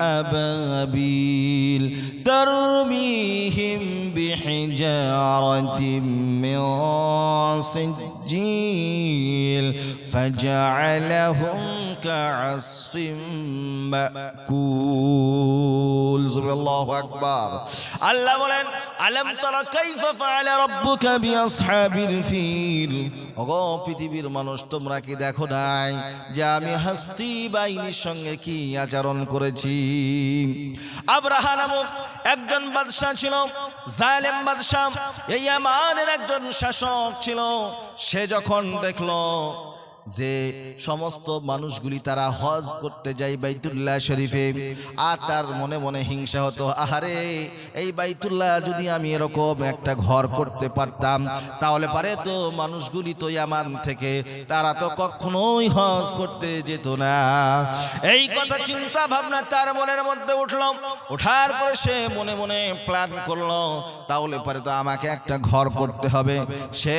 أبابيل ترميهم بحجارة من سجيل فجعلهم كعصف مأكول الله أكبر الله بولن ألم ترى كيف فعل ربك بأصحاب الفيل ওগো পৃথিবীর মানুষ তোমরা কি দেখো নাই যে আমি হস্তি বাহিনীর সঙ্গে কি আচরণ করেছি আব্রাহা নামক একজন বাদশা ছিল জালেম বাদশা এই ইয়ামানের একজন শাসক ছিল সে যখন দেখলো যে সমস্ত মানুষগুলি তারা হজ করতে যায় বাইতুল্লাহ শরীফে আর তার মনে মনে হিংসা হতো আহারে এই বাইতুল্লাহ যদি আমি এরকম একটা ঘর করতে পারতাম তাহলে পারে তো মানুষগুলি তো ইয়ামান থেকে তারা তো কখনোই হজ করতে যেত না এই কথা চিন্তা ভাবনা তার মনের মধ্যে উঠলো ওঠার পরে সে মনে মনে প্ল্যান করলো তাহলে পারে তো আমাকে একটা ঘর করতে হবে সে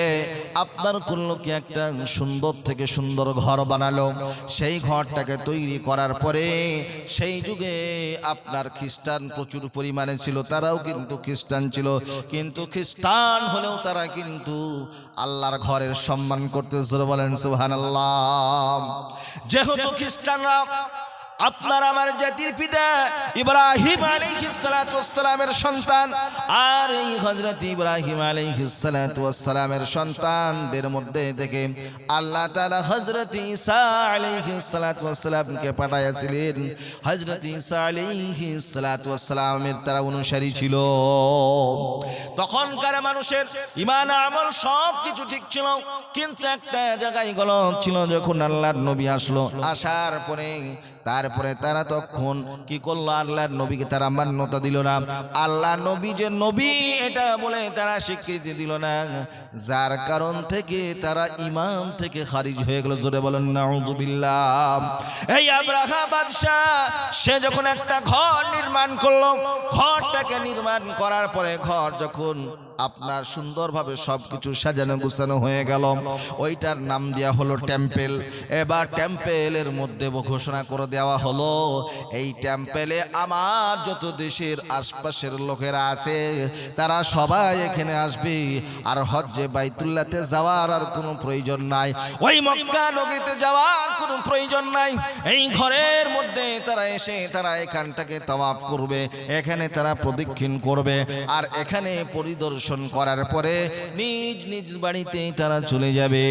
আপনার করলো কি একটা সুন্দর থেকে সুন্দর ঘর বানালো সেই ঘরটাকে তৈরি করার পরে সেই যুগে আপনার খ্রিস্টান প্রচুর পরিমাণে ছিল তারাও কিন্তু খ্রিস্টান ছিল কিন্তু খ্রিস্টান হলেও তারা কিন্তু আল্লাহর ঘরের সম্মান করতে জোরে বলেন সুবহানাল্লাহ যেহেতু খ্রিস্টানরা আপনার আমার জাতির পিতা ইব্রাহিম আলাইহিস সালাতু ওয়াস সালামের সন্তান আর এই হযরত ইব্রাহিম আলাইহিস সালাতু ওয়াস সালামের সন্তানদের মধ্যে থেকে আল্লাহ তাআলা হযরত ঈসা আলাইহিস সালাতু ওয়াস সালামকে পাঠাইছিলেন হযরত ঈসা আলাইহিস সালাতু ওয়াস সালামের তারা অনুসারী ছিল তখনকার মানুষের ঈমান আমল সব কিছু ঠিক ছিল কিন্তু একটা জায়গায় গলত ছিল যখন আল্লাহর নবী আসলো আসার পরে তারপরে তারা তখন কি করলো আল্লাহর নবীকে তারা মান্যতা দিল না আল্লাহ নবী যে নবী এটা বলে তারা স্বীকৃতি দিল না যার কারণ থেকে তারা ঈমান থেকে খারিজ হয়ে গেল জোরে বলেন নাউযুবিল্লাহ এই আব্রাহা বাদশা সে যখন একটা ঘর নির্মাণ করলো ঘরটাকে নির্মাণ করার পরে ঘর যখন আপনার সুন্দরভাবে সবকিছু সাজানো গুছানো হয়ে গেল ওইটার নাম দেয়া হলো টেম্পল এবার টেম্পলের মধ্যে ঘোষণা করে দেওয়া হলো এই টেম্পলে আমার যত দেশের আশপাশের লোকেরা আছে তারা সবাই এখানে আসবে আর হজ্জে বাইতুল্লাহতে যাওয়ার আর কোনো প্রয়োজন নাই ওই মক্কা নগরীতে যাওয়ার কোনো প্রয়োজন নাই এই ঘরের মধ্যে তারা এসে তারা এখানটাকে তাওয়াফ করবে এখানে তারা প্রদক্ষিণ করবে আর এখানে পরিদর্শন করার পরে নিজ নিজ বাড়িতে তারা চলে যাবে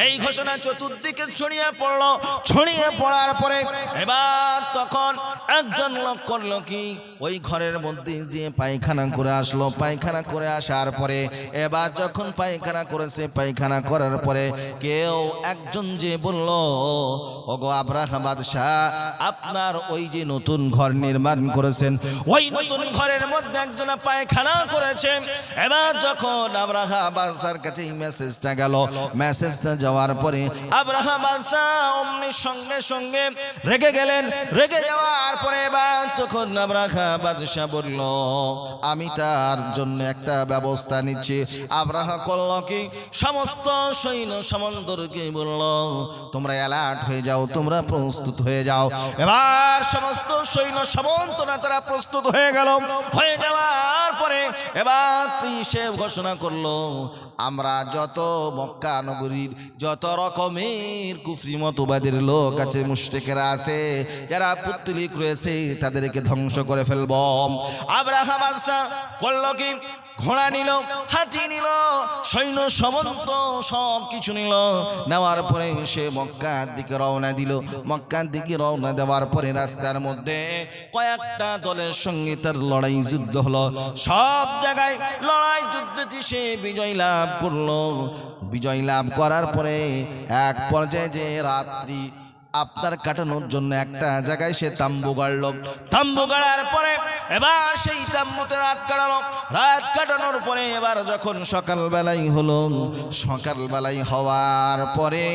এই ঘোষণা চতুর্দিকে ছড়িয়ে পড়লো ছড়িয়ে পড়ার পরে এবার তখন একজন লোক করলো কি ওই ঘরের মধ্যে যে পায়খানা করে আসলো পায়খানা করে আসার পরে এবার যখন পায়খানা করেছে পায়খানা করার পরে কেউ একজন যে বলল ওগো আব্রাহা বাদশা আপনার ওই যে নতুন ঘর নির্মাণ করেছেন ওই নতুন ঘরের মধ্যে একজন পায়খানা করেছে এবার যখন আব্রাহা বাদশার কাছে এই মেসেজটা গেল, মেসেজটা যাওয়ার পরে আব্রাহা বাদশা অমনি সঙ্গে সঙ্গে রেগে গেলেন। রেগে যাওয়ার পরে এবার তখন আব্রাহা বাদশা বলল, আমি তার জন্য একটা ব্যবস্থা নিচ্ছি। আব্রাহা করল কি, সমস্ত সৈন্য সামন্তকে বলল, তোমরা অ্যালার্ট হয়ে যাও, তোমরা প্রস্তুত হয়ে যাও। এবার সমস্ত সৈন্য সামন্তরা তারা প্রস্তুত হয়ে গেল। হয়ে যাওয়ার পরে এবার সে ঘোষণা করলো, আমরা যত মক্কা নগরীর যত রকমের কুফরি মতবাদের লোক আছে, মুশরিকেরা আছে, যারা পুত্তলিক রয়েছে, তাদেরকে ধ্বংস করে ফেলব। আব্রাহা বাদশা করল কি, ঘোড়া নিল, হাতি নিল, সৈন্য সামন্ত সব কিছু নিল। নেওয়ার পরে সে মক্কার দিকে রওনা দিল। মক্কার দিকে রওনা দেওয়ার পরে রাস্তার মধ্যে কয়েকটা দলের সঙ্গে তার লড়াই যুদ্ধ হলো। সব জায়গায় লড়াই যুদ্ধে সে বিজয় লাভ করলো। বিজয় লাভ করার পরে এক পর্যায়ে যে রাত্রি আপনার কাটানোর জন্য একটা জায়গায় সে তাম্বু গাড়ল। তাম্বু গাড়ার পরে এবার সেই তাম্বুতে রাত কাটালো। রাত কাটানোর পরে এবার যখন সকালবেলাই হলো, সকালবেলাই হওয়ার পরে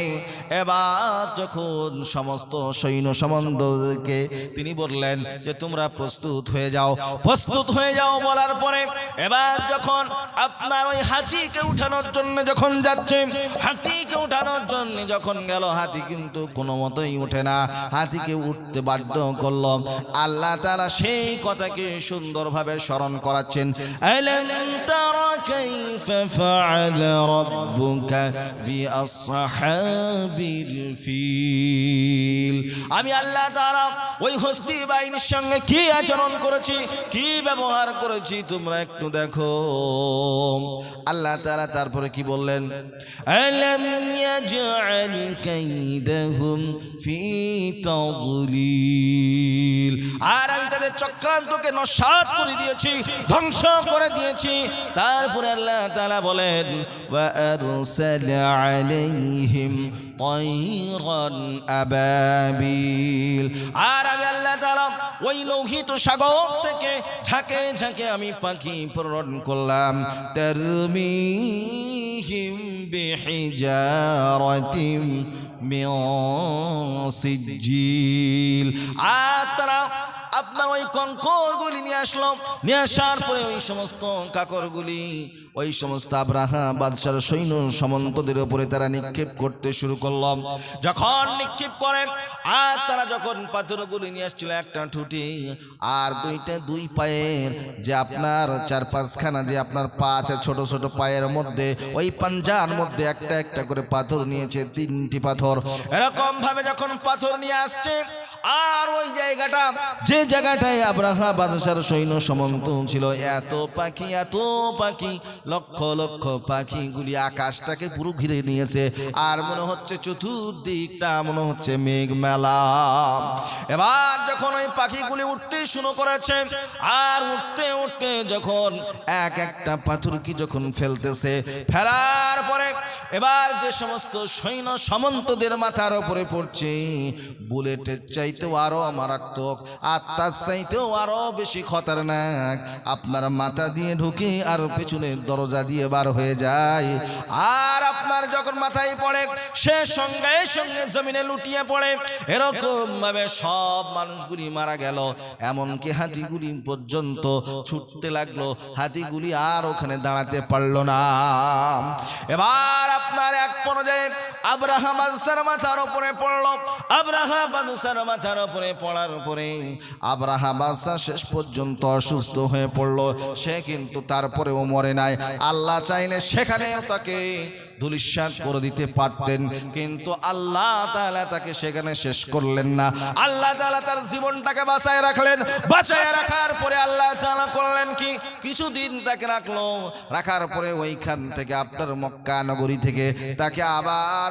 এবার যখন সমস্ত সৈন্য সামন্তকে তিনি বললেন যে তোমরা প্রস্তুত হয়ে যাও, প্রস্তুত হয়ে যাও। বলার পরে এবার যখন আপনার ওই হাতিকে উঠানোর জন্য যখন যাচ্ছে, হাতিকে উঠানোর জন্য যখন গেল, হাতি কিন্তু কোনো মতো উঠে না। হাতিকে উঠতে বাধ্য করলো। আল্লাহ তাআলা সেই কথাকে সুন্দরভাবে স্মরণ করাচ্ছেন, আলাম তারা কাইফা ফাআলা রাব্বুকা বিআসহাবিল ফিল। আমি আল্লাহ তাআলা ওই হস্তি বাহিনীর সঙ্গে কি আচরণ করেছি, কি ব্যবহার করেছি, তোমরা একটু দেখো। আল্লাহ তাআলা তারপরে কি বললেন, আলাম ইয়াজআল কাইদাহুম ফি তাযলিল। আর আমি তাদের চক্রান্তকে নস্যাৎ করে দিয়েছি, ধ্বংস করে দিয়েছি। তারপরে আল্লাহ তাআলা বলেন, ওয়া আরসালা আলাইহিম তায়রান আবাবিল। আর আমি আল্লাহ তাআলা ওই লোহিত সাগর থেকে ঝাঁকে ঝাঁকে আমি পাখি প্রেরণ করলাম। তারমিহিম বিহিজারাতিম মিন সিজ্জিল। আর তারা আপনার ওই কঙ্করগুলি নিয়ে আসলো। নিয়ে আসার পরে ওই সমস্ত কাকরগুলি ওই সমস্ত আব্রাহা বাদশার সৈন্য সামন্তদের উপরে তারা নিক্ষেপ করতে শুরু করলো। যখন নিক্ষেপ করে আর তারা যখন পাথরগুলি নিয়ে আসছিল, একটা ঠুটি আর দুই পায়ের যে আপনার 4-5খানা যে আপনার পা আছে, ছোট ছোট পায়ের মধ্যে ওই পাঞ্জার মধ্যে একটা একটা করে পাথর নিয়েছে, 3টি পাথর। এরকম ভাবে যখন পাথর নিয়ে আসছে, আর ওই জায়গাটা যে জায়গাটায় আব্রাহা বাদশার সৈন্য সামন্ত ছিল, এত পাখি লক্ষ লক্ষ পাখিগুলি আকাশটাকে পুরো ঘিরে নিয়েছে। আর মনে হচ্ছে চতুর্দিকটা মনে হচ্ছে মেঘ মেলা। এবার যখন ওই পাখিগুলি উঠতে শুরু করেছে, আর উঠতে উঠতে যখন এক একটা পাথর কি যখন ফেলতেছে, ফেলার পরে এবার যে সমস্ত সৈন্য সামন্তদের মাথার উপরে পড়ছে, বুলেটের চাইতেও আরো মারাত্মক, আত্মার চাইতেও আরো বেশি খতরনাক। আপনার মাথা দিয়ে ঢুকে আর পেছনের দরজা দিয়ে বার হয়ে যায়। আর আপনার যখন মাথায় পড়ে, সে সঙ্গে সঙ্গে জমিনে লুটিয়ে পড়ে। এরকম ভাবে সব মানুষগুলি মারা গেল। এমনকি হাতিগুলি পর্যন্ত ছুটতে লাগলো। হাতিগুলি আর ওখানে দাঁড়াতে পারলো না। এবার আপনার এক পর্যায়ে আব্রাহা বাদশার মাথার উপরে পড়লো। আব্রাহা বাদশার মাথার উপরে পড়ার পরে আব্রাহা বাদশা শেষ পর্যন্ত অসুস্থ হয়ে পড়লো। সে কিন্তু তারপরেও মরে নাই। আল্লাহ চাইলে সেখানেও তাকে ধূলিসাৎ করে দিতে পারতেন, কিন্তু আল্লাহ তাআলা তাকে সেখানে শেষ করলেন না। আল্লাহ তাআলা তার জীবনটাকে বাঁচায় রাখলেন। বাঁচায় রাখার পরে আল্লাহ তাআলা করলেন কি, কিছুদিন তাকে রাখার পরে ওইখান থেকে আপনার মক্কা নগরী থেকে তাকে আবার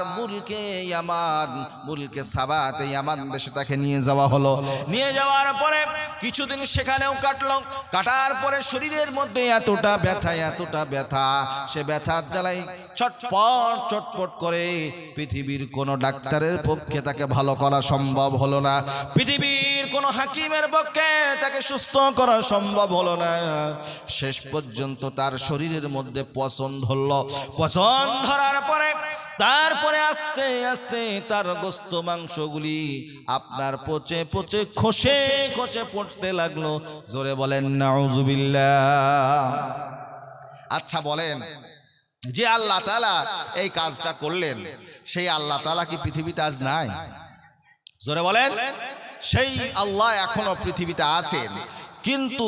মুলকে সাবাতে ইয়ামান দেশে তাকে নিয়ে যাওয়া হলো। নিয়ে যাওয়ার পরে কিছুদিন সেখানেও কাটলো। কাটার পরে শরীরের মধ্যে এতটা ব্যথা, সে ব্যথার জ্বালায় চটপট করে পৃথিবীর কোন ডাক্তারের পক্ষে তাকে ভালো করা সম্ভব হলো না। পৃথিবীর কোন হাকিমের পক্ষে তাকে সুস্থ করা করা সম্ভব হলো না। শেষ পর্যন্ত তার শরীরের মধ্যে পচন ধরলো। পচন ধরার পরে তারপরে আস্তে আস্তে তার গোস্ত মাংসগুলি আপনার পচে পচে খসে খসে পড়তে লাগলো। জোরে বলেন নাউজুবিল্লাহ। আচ্ছা বলেন, যে আল্লাহ তাআলা এই কাজটা করলেন, সেই আল্লাহ তাআলা কি পৃথিবীতে আজ নাই? জোরে বলেন। সেই আল্লাহ এখনো পৃথিবীতে আছেন, কিন্তু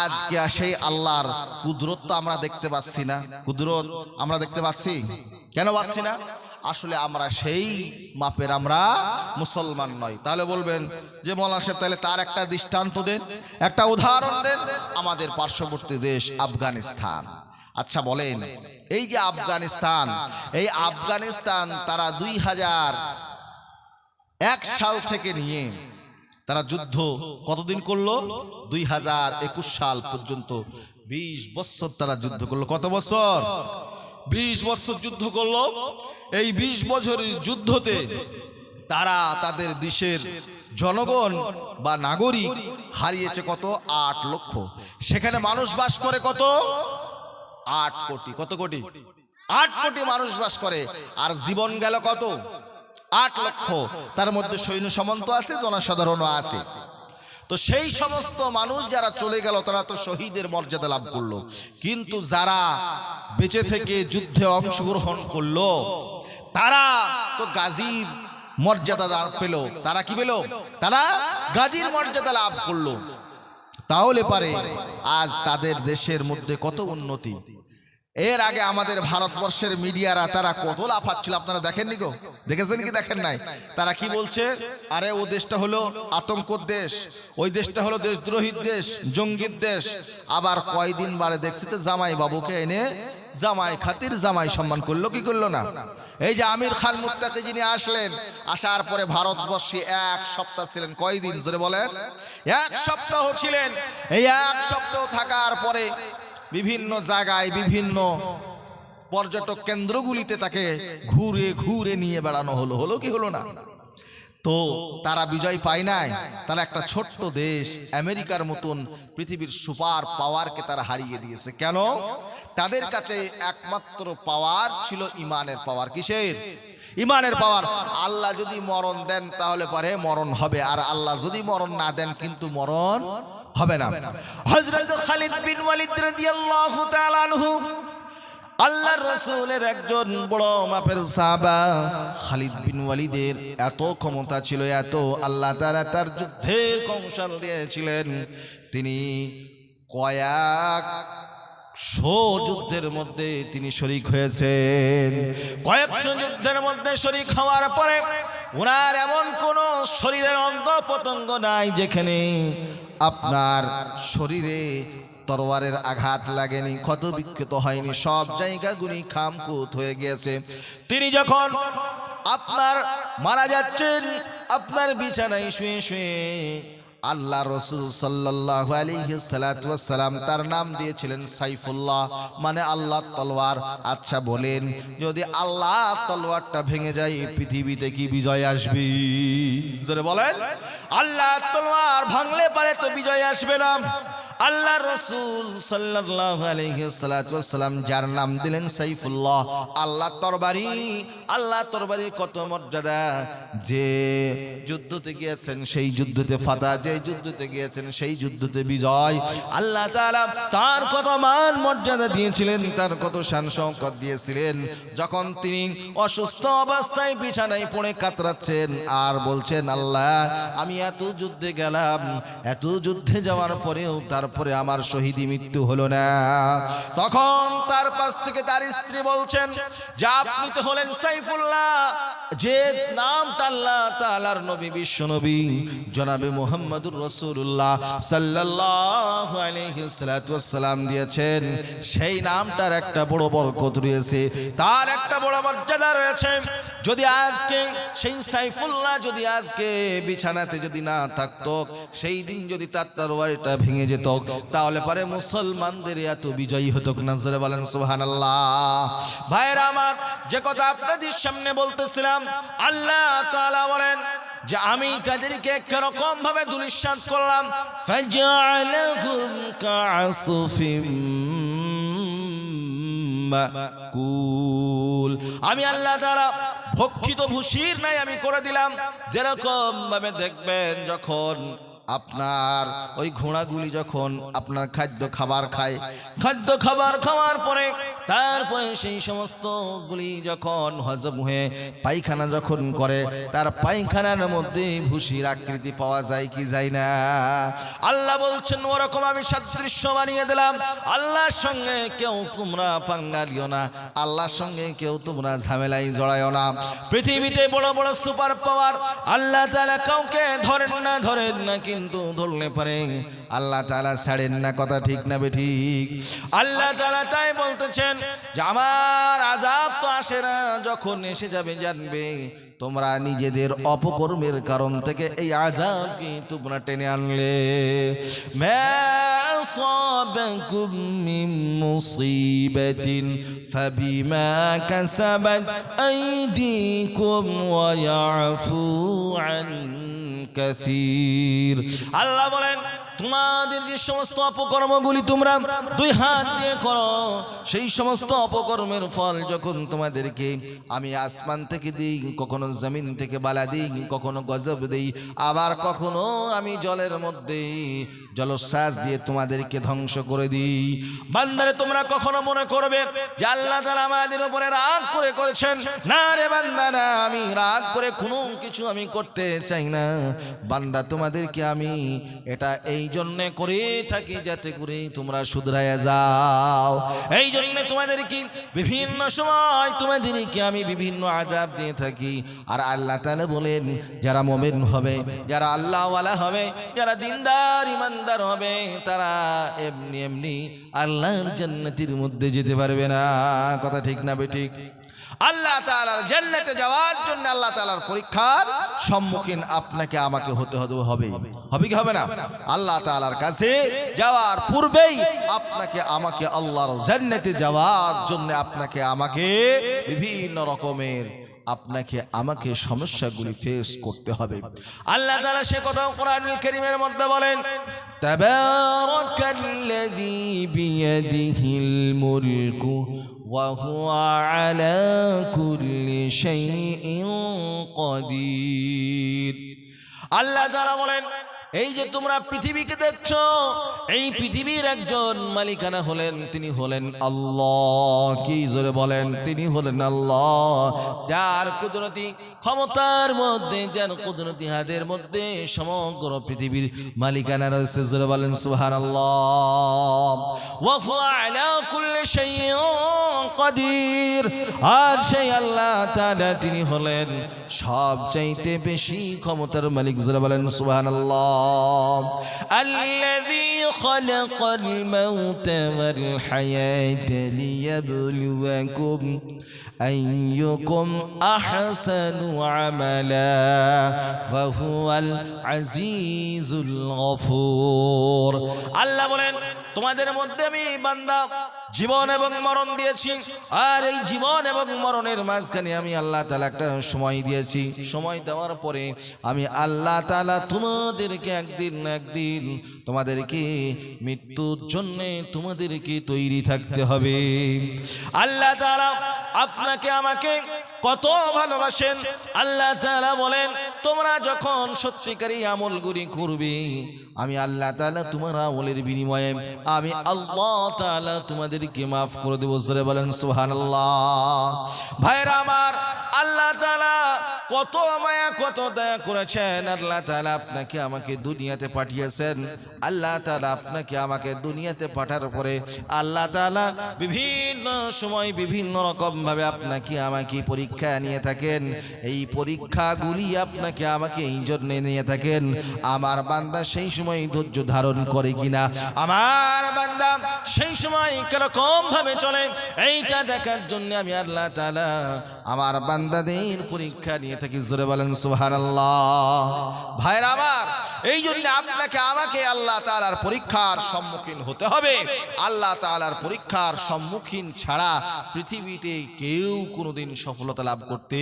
আজকে সেই আল্লাহর কুদরত তো আমরা দেখতে পাচ্ছি না। কুদরত আমরা দেখতে পাচ্ছি, কেন পাচ্ছি না? আসলে আমরা সেই মাপের আমরা মুসলমান নই। তাহলে বলবেন যে মৌলানা সাহেব তাহলে তার একটা দৃষ্টান্ত দেন, একটা উদাহরণ দেন। আমাদের পার্শ্ববর্তী দেশ আফগানিস্তান। আচ্ছা বলেন, এই যে আফগানিস্তান, এই আফগানিস্তান তারা 2001 সাল থেকে নিয়ে তারা যুদ্ধ কতদিন করলো? 2021 সাল পর্যন্ত 20 বছর তারা যুদ্ধ করলো। কত বছর? 20 বছর যুদ্ধ করলো। এই 20 বছরের যুদ্ধতে তারা তাদের দেশের জনগণ বা নাগরিক হারিয়েছে কত? 8 লক্ষ। সেখানে মানুষ বাস করে কত? 8 কোটি। কত কোটি? 8 কোটি মানুষ বাস করে। আর জীবন গেল কত? 8 লক্ষ। তার মধ্যে সৈন্য সামন্ত আছে, জনসাধারণও আছে। তো সেই সমস্ত মানুষ যারা চলে গেল তারা তো শহীদের মর্যাদা লাভ করলো, কিন্তু যারা বেঁচে থেকে যুদ্ধে অংশগ্রহণ করলো তারা তো গাজীর মর্যাদা পেল। তারা কি পেল? তারা গাজীর মর্যাদা লাভ করলো। তাহলে পারে আজ তাদের দেশের মধ্যে কত উন্নতি। এর আগে আমাদের ভারতবর্ষের মিডিয়ারা তারা কত লাফাচ্ছিল, আপনারা দেখেননি গো? দেখেছেন কি দেখেন নাই? তারা কি বলছে? আরে ও দেশটা হলো আতঙ্কর দেশ, ওই দেশটা হলো দেশদ্রোহী দেশ, জঙ্গির দেশ। আবার কয়দিন বারে দেখছি তো জামাই বাবুকে এনে জামাই খাতির জামাই সম্মান করলো, কি করলো না? এই যে আমির খান মুত্তাকি যিনি আসলেন, আসার পরে ভারতবর্ষে 1 সপ্তাহ ছিলেন। কয়দিন? জোরে বলেন। 1 সপ্তাহ ছিলেন। এই 1 সপ্তাহ থাকার পরে বিভিন্ন জায়গায় বিভিন্ন পর্যটক কেন্দ্রগুলিতে তাকে ঘুরে ঘুরে নিয়ে বেড়ানো হলো। হলো কি হলো না? তো তারা বিজয় পায় নাই। তারা একটা ছোট্ট দেশ আমেরিকার মতন পৃথিবীর সুপার পাওয়ারকে তারা হারিয়ে দিয়েছে। কেন? তাদের কাছে একমাত্র পাওয়ার ছিল ইমানের পাওয়ার। কিসের? ইমানের পাওয়ার। আল্লাহ যদি মরণ দেন তাহলে পরে মরণ হবে, আর আল্লাহ যদি মরণ না দেন কিন্তু মরণ হবে না। হযরত খালিদ বিন ওয়ালিদ রাদিয়াল্লাহু তাআলা আনহু আল্লাহর রাসূলের একজন বড় মাপের সাহাবা। খালিদ বিন ওয়ালিদের এত ক্ষমতা ছিল, এত আল্লাহ তাআলা তার যুদ্ধের কৌশল দিয়েছিলেন। তিনি কয়েকশো যুদ্ধের মধ্যে তিনি শরীক হয়েছেন। কয়েকশো যুদ্ধের মধ্যে শরীক হওয়ার পরে ওনার এমন কোন শরীরের অঙ্গ প্রত্যঙ্গ নাই যেখানে আপনার শরীরে তরোয়ারের আঘাত লাগেনি, ক্ষত বিক্ষত হয়নি। সব জায়গাগুলি খামকুত হয়ে গিয়েছে। তিনি যখন আপনার মারা যাচ্ছেন, আপনার বিছানায় শুয়ে শুয়ে আল্লাহ রসুল সাল্লাল্লাহু আলাইহি সাল্লাতু ওয়াস সালাম তার নাম দিয়েছিলেন সাইফুল্লাহ, মানে আল্লাহর তলোয়ার। আচ্ছা বলেন, যদি আল্লাহ তলোয়ারটা ভেঙে যায় পৃথিবীতে কি বিজয় আসবে? জোরে বলেন। আল্লাহ তলোয়ার ভাঙলে পারে তো বিজয় আসবে না। আল্লাহ রসুল সাল্লাল্লাহু আলাইহি সাল্লাতু ওয়াস সালাম যার নাম দিলেন সাইফুল্লাহ, আল্লাহ তরবারি। আল্লাহ তরবারি কত মর্যাদা! যে যুদ্ধতে গিয়েছেন সেই যুদ্ধতে ফাতা, যে যুদ্ধতে গিয়েছেন সেই যুদ্ধতে বিজয়। আল্লাহ তাআলা তার কত মান মর্যাদা দিয়েছিলেন, তার কত শান শওকত দিয়েছিলেন। যখন তিনি অসুস্থ অবস্থায় বিছানায় পড়ে কাতরাচ্ছেন আর বলছেন, আল্লাহ আমি এত যুদ্ধে গেলাম, এত যুদ্ধে যাওয়ার পরেও তারপরে আমার শহীদি মৃত্যু হলো না। তখন তার পাশ থেকে তার স্ত্রী বলছেন যে আপনি তো হলেন সাইফুল্লাহ, যে নামটা আল্লাহ তাআলার নবী বিশ্ব নবী জনাবে মুহাম্মদুর রাসূলুল্লাহ সাল্লাল্লাহু আলাইহি সাল্লাতু ওয়াস সালাম দিয়েছেন, সেই নামটার একটা বড় বরকত রয়েছে, তার একটা বড় মর্যাদা রয়েছে। যদি আজকে সেই সাইফুল্লাহ যদি আজকে বিছানাতে যদি না থাকতো, সেই দিন যদি তার তরবারিটা ভেঙে যেত, তাহলে পরে মুসলমানদের এত বিজয়ী হতো না। জোরে বলেন সুবহানাল্লাহ। ভাইরা আমার, যে কথা আপনাদের সামনে বলতেছিলাম, আল্লাহ তাআলা বলেন যে আমি তাদেরকে কিরকম ভাবে ধূলিসাৎ করলাম, ফাজআলাহুম কাআসফিম মাকুল, আমি আল্লাহ তাআলা ভক্ষিত ভুসির নাই আমি করে দিলাম। যেরকম ভাবে দেখবেন যখন আপনার ওই ঘোড়াগুলি যখন আপনার খাদ্য খাবার খায়, খাদ্য খাবার খাওয়ার পরে তারপরে সেই সমস্ত গুলি যখন হজম হয়ে পায়খানা যখন করে, তার পায়খানার মধ্যে ভুসির আকৃতি পাওয়া যায় কি যায় না? আল্লাহ বলছেন ওরকম আমি সাদৃশ্য বানিয়ে দিলাম। আল্লাহর সঙ্গে কেউ তোমরা পাঙ্গা লিও না, আল্লাহর সঙ্গে কেউ তোমরা ঝামেলায় জড়ায়ও না। পৃথিবীতে বড় বড় সুপার পাওয়ার আল্লাহ তাআলা কাউকে ধরেন না, কিন্তু ধরলে পারে আল্লাহ তাআলা ছাড়েন না। কথা ঠিক না বেঠিক? আল্লাহ তাআলা তাই বলতেছেন যে আমার আযাব তো আসে না, যখন এসে যাবে জানবে তোমরা নিজেদের অপকর্মের কারণ থেকে এই আযাবকে তোমরা টেনে আনলে। মা আসাবাকুম মিন মুসিবাতিন ফাবিমা কাসাবাত আইদিকুম ওয়া ইয়াফু আন কাসীর। আল্লাহ বলেন তোমাদের যে সমস্ত অপকর্মগুলি তোমরা দুই হাত দিয়ে করো, সেই সমস্ত অপকর্মের ফল যখন তোমাদেরকে আমি আসমান থেকে দিই, কখনো জমিন থেকে বালা দিই, কখনো গজব দিই, আবার কখনো আমি জলের মধ্যে জলোচ্ছ্বাস দিয়ে তোমাদেরকে ধ্বংস করে দিই। বান্দারে তোমরা কখনো মনে করবে যে আল্লাহ তাআলা আমাদের উপরে রাগ করে করেছেন? না রে বান্দা, না, আমি রাগ করে কোনো কিছু আমি করতে চাই না। বান্দা তোমাদেরকে আমি এটা এই জন্য করে থাকি যাতে করে তোমরা শুধরায়া যাও। এই জন্য তোমাদেরকে বিভিন্ন সময় তোমাদেরকে আমি বিভিন্ন আযাব দিয়ে থাকি। আর আল্লাহ তাআলা বলেন যারা মুমিন হবে, যারা আল্লাহওয়ালা হবে, যারা দিনদার ইমানদার হবে, তারা এমনি এমনি আল্লাহর জান্নাতের মধ্যে যেতে পারবে না। কথা ঠিক না বেঠিক? আল্লাহ তাআলার জান্নাতে যাওয়ার জন্য আল্লাহ তাআলার পরীক্ষার সম্মুখীন আপনাকে আমাকে হতে হবে কি হবে না? আল্লাহ তাআলার কাছে যাওয়ার পূর্বেই আপনাকে আমাকে আল্লাহর জান্নাতে যাওয়ার জন্য আপনাকে আমাকে বিভিন্ন রকমের আমাকে সমস্যাগুলি ফেস করতে হবে। আল্লাহ তাআলা সে কথা কোরআনুল কারীমের মধ্যে বলেন, তাবারাকাল্লাযী বিয়াদিহিল মুলকু ওয়া হুয়া আলা কুল্লি শাইইন কাদির। আল্লাহ তাআলা বলেন এই যে তোমরা পৃথিবীকে দেখছো, এই পৃথিবীর একজন মালিকানা হলেন, তিনি হলেন আল্লাহ। কি জোরে বলেন? তিনি হলেন আল্লাহ, যার কুদরতি ক্ষমতার মধ্যে, যার কুদরতি হাতের মধ্যে সমগ্র পৃথিবীর মালিকানা রয়েছে। জোরে বলেন সুবহানাল্লাহ। ওয়া হুয়া আলা কুল্লি শাইইন কাদির। আর সেই আল্লাহ তাআলা তিনি হলেন সবচাইতে বেশি ক্ষমতার মালিক। জোরে বলেন সুবহানাল্লাহ। الذي خلق الموت والحياة ليبلوكم أيكم أحسن عملا فهو العزيز الغفور। আল্লাহ বলেন তোমাদের মধ্যে আমি বান্দা জীবন এবং মরণ দিয়েছি, আর এই জীবন এবং মরণের মাঝখানে আমি আল্লাহ তাআলা একটা সময় দিয়েছি। সময় দেওয়ার পরে আমি আল্লাহ তাআলা তোমাদেরকে একদিন না একদিন তোমাদেরকে মৃত্যুর জন্য তোমাদেরকে তৈরি থাকতে হবে। আল্লাহ তাআলা আপনাকে আমাকে কত ভালোবাসেন। আল্লাহ তাআলা বলেন তোমরা যখন সত্যিকারী আমলগুলি করবে, আমি আল্লাহ তাআলা তোমার আমলের বিনিময়ে আমি আল্লাহ তাআলা তোমাদেরকে মাফ করে দেব। জোরে বলেন সুবহানাল্লাহ। ভাইরা আমার, আল্লাহ তাআলা কত মায়া কত দয়া করেছেন। আল্লাহ তাআলা আপনাকে আমাকে দুনিয়াতে পাঠিয়েছেন। আল্লাহ তাআলা আপনাকে আমাকে দুনিয়াতে পাঠার পরে আল্লাহ তাআলা বিভিন্ন সময় বিভিন্ন রকম ভাবে আপনাকে আমাকে পরীক্ষা নিয়ে থাকেন। এই পরীক্ষাগুলি আপনাকে আমাকে এই জন্য নিয়ে থাকেন আমার বান্দা সেই সময় ধৈর্য ধারণ করে কিনা, আমার বান্দা সেই সময় কিরকম ভাবে চলে, এইটা দেখার জন্য আমি আল্লাহ তাআলা আমার বান্দাদের পরীক্ষা নিয়ে থাকি। জোরে বলেন সুবহানাল্লাহ। ভাইরা আমার, এই জন্য আপনাকে আমাকে আল্লাহ তাআলার পরীক্ষার সম্মুখীন হতে হবে। আল্লাহ তাআলার পরীক্ষার সম্মুখীন ছাড়া পৃথিবীতে কেউ কোনোদিন সফলতা লাভ করতে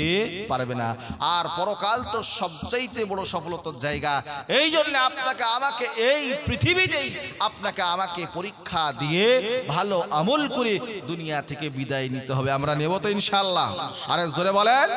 পারবে না। আর পরকাল তো সবচাইতে বড় সফলতার জায়গা। এই জন্য আপনাকে আমাকে এই পৃথিবীতেই আপনাকে আমাকে পরীক্ষা দিয়ে ভালো আমল করে দুনিয়া থেকে বিদায় নিতে হবে। আমরা নেব তো ইনশাআল্লাহ? আরে জোরে বলেন।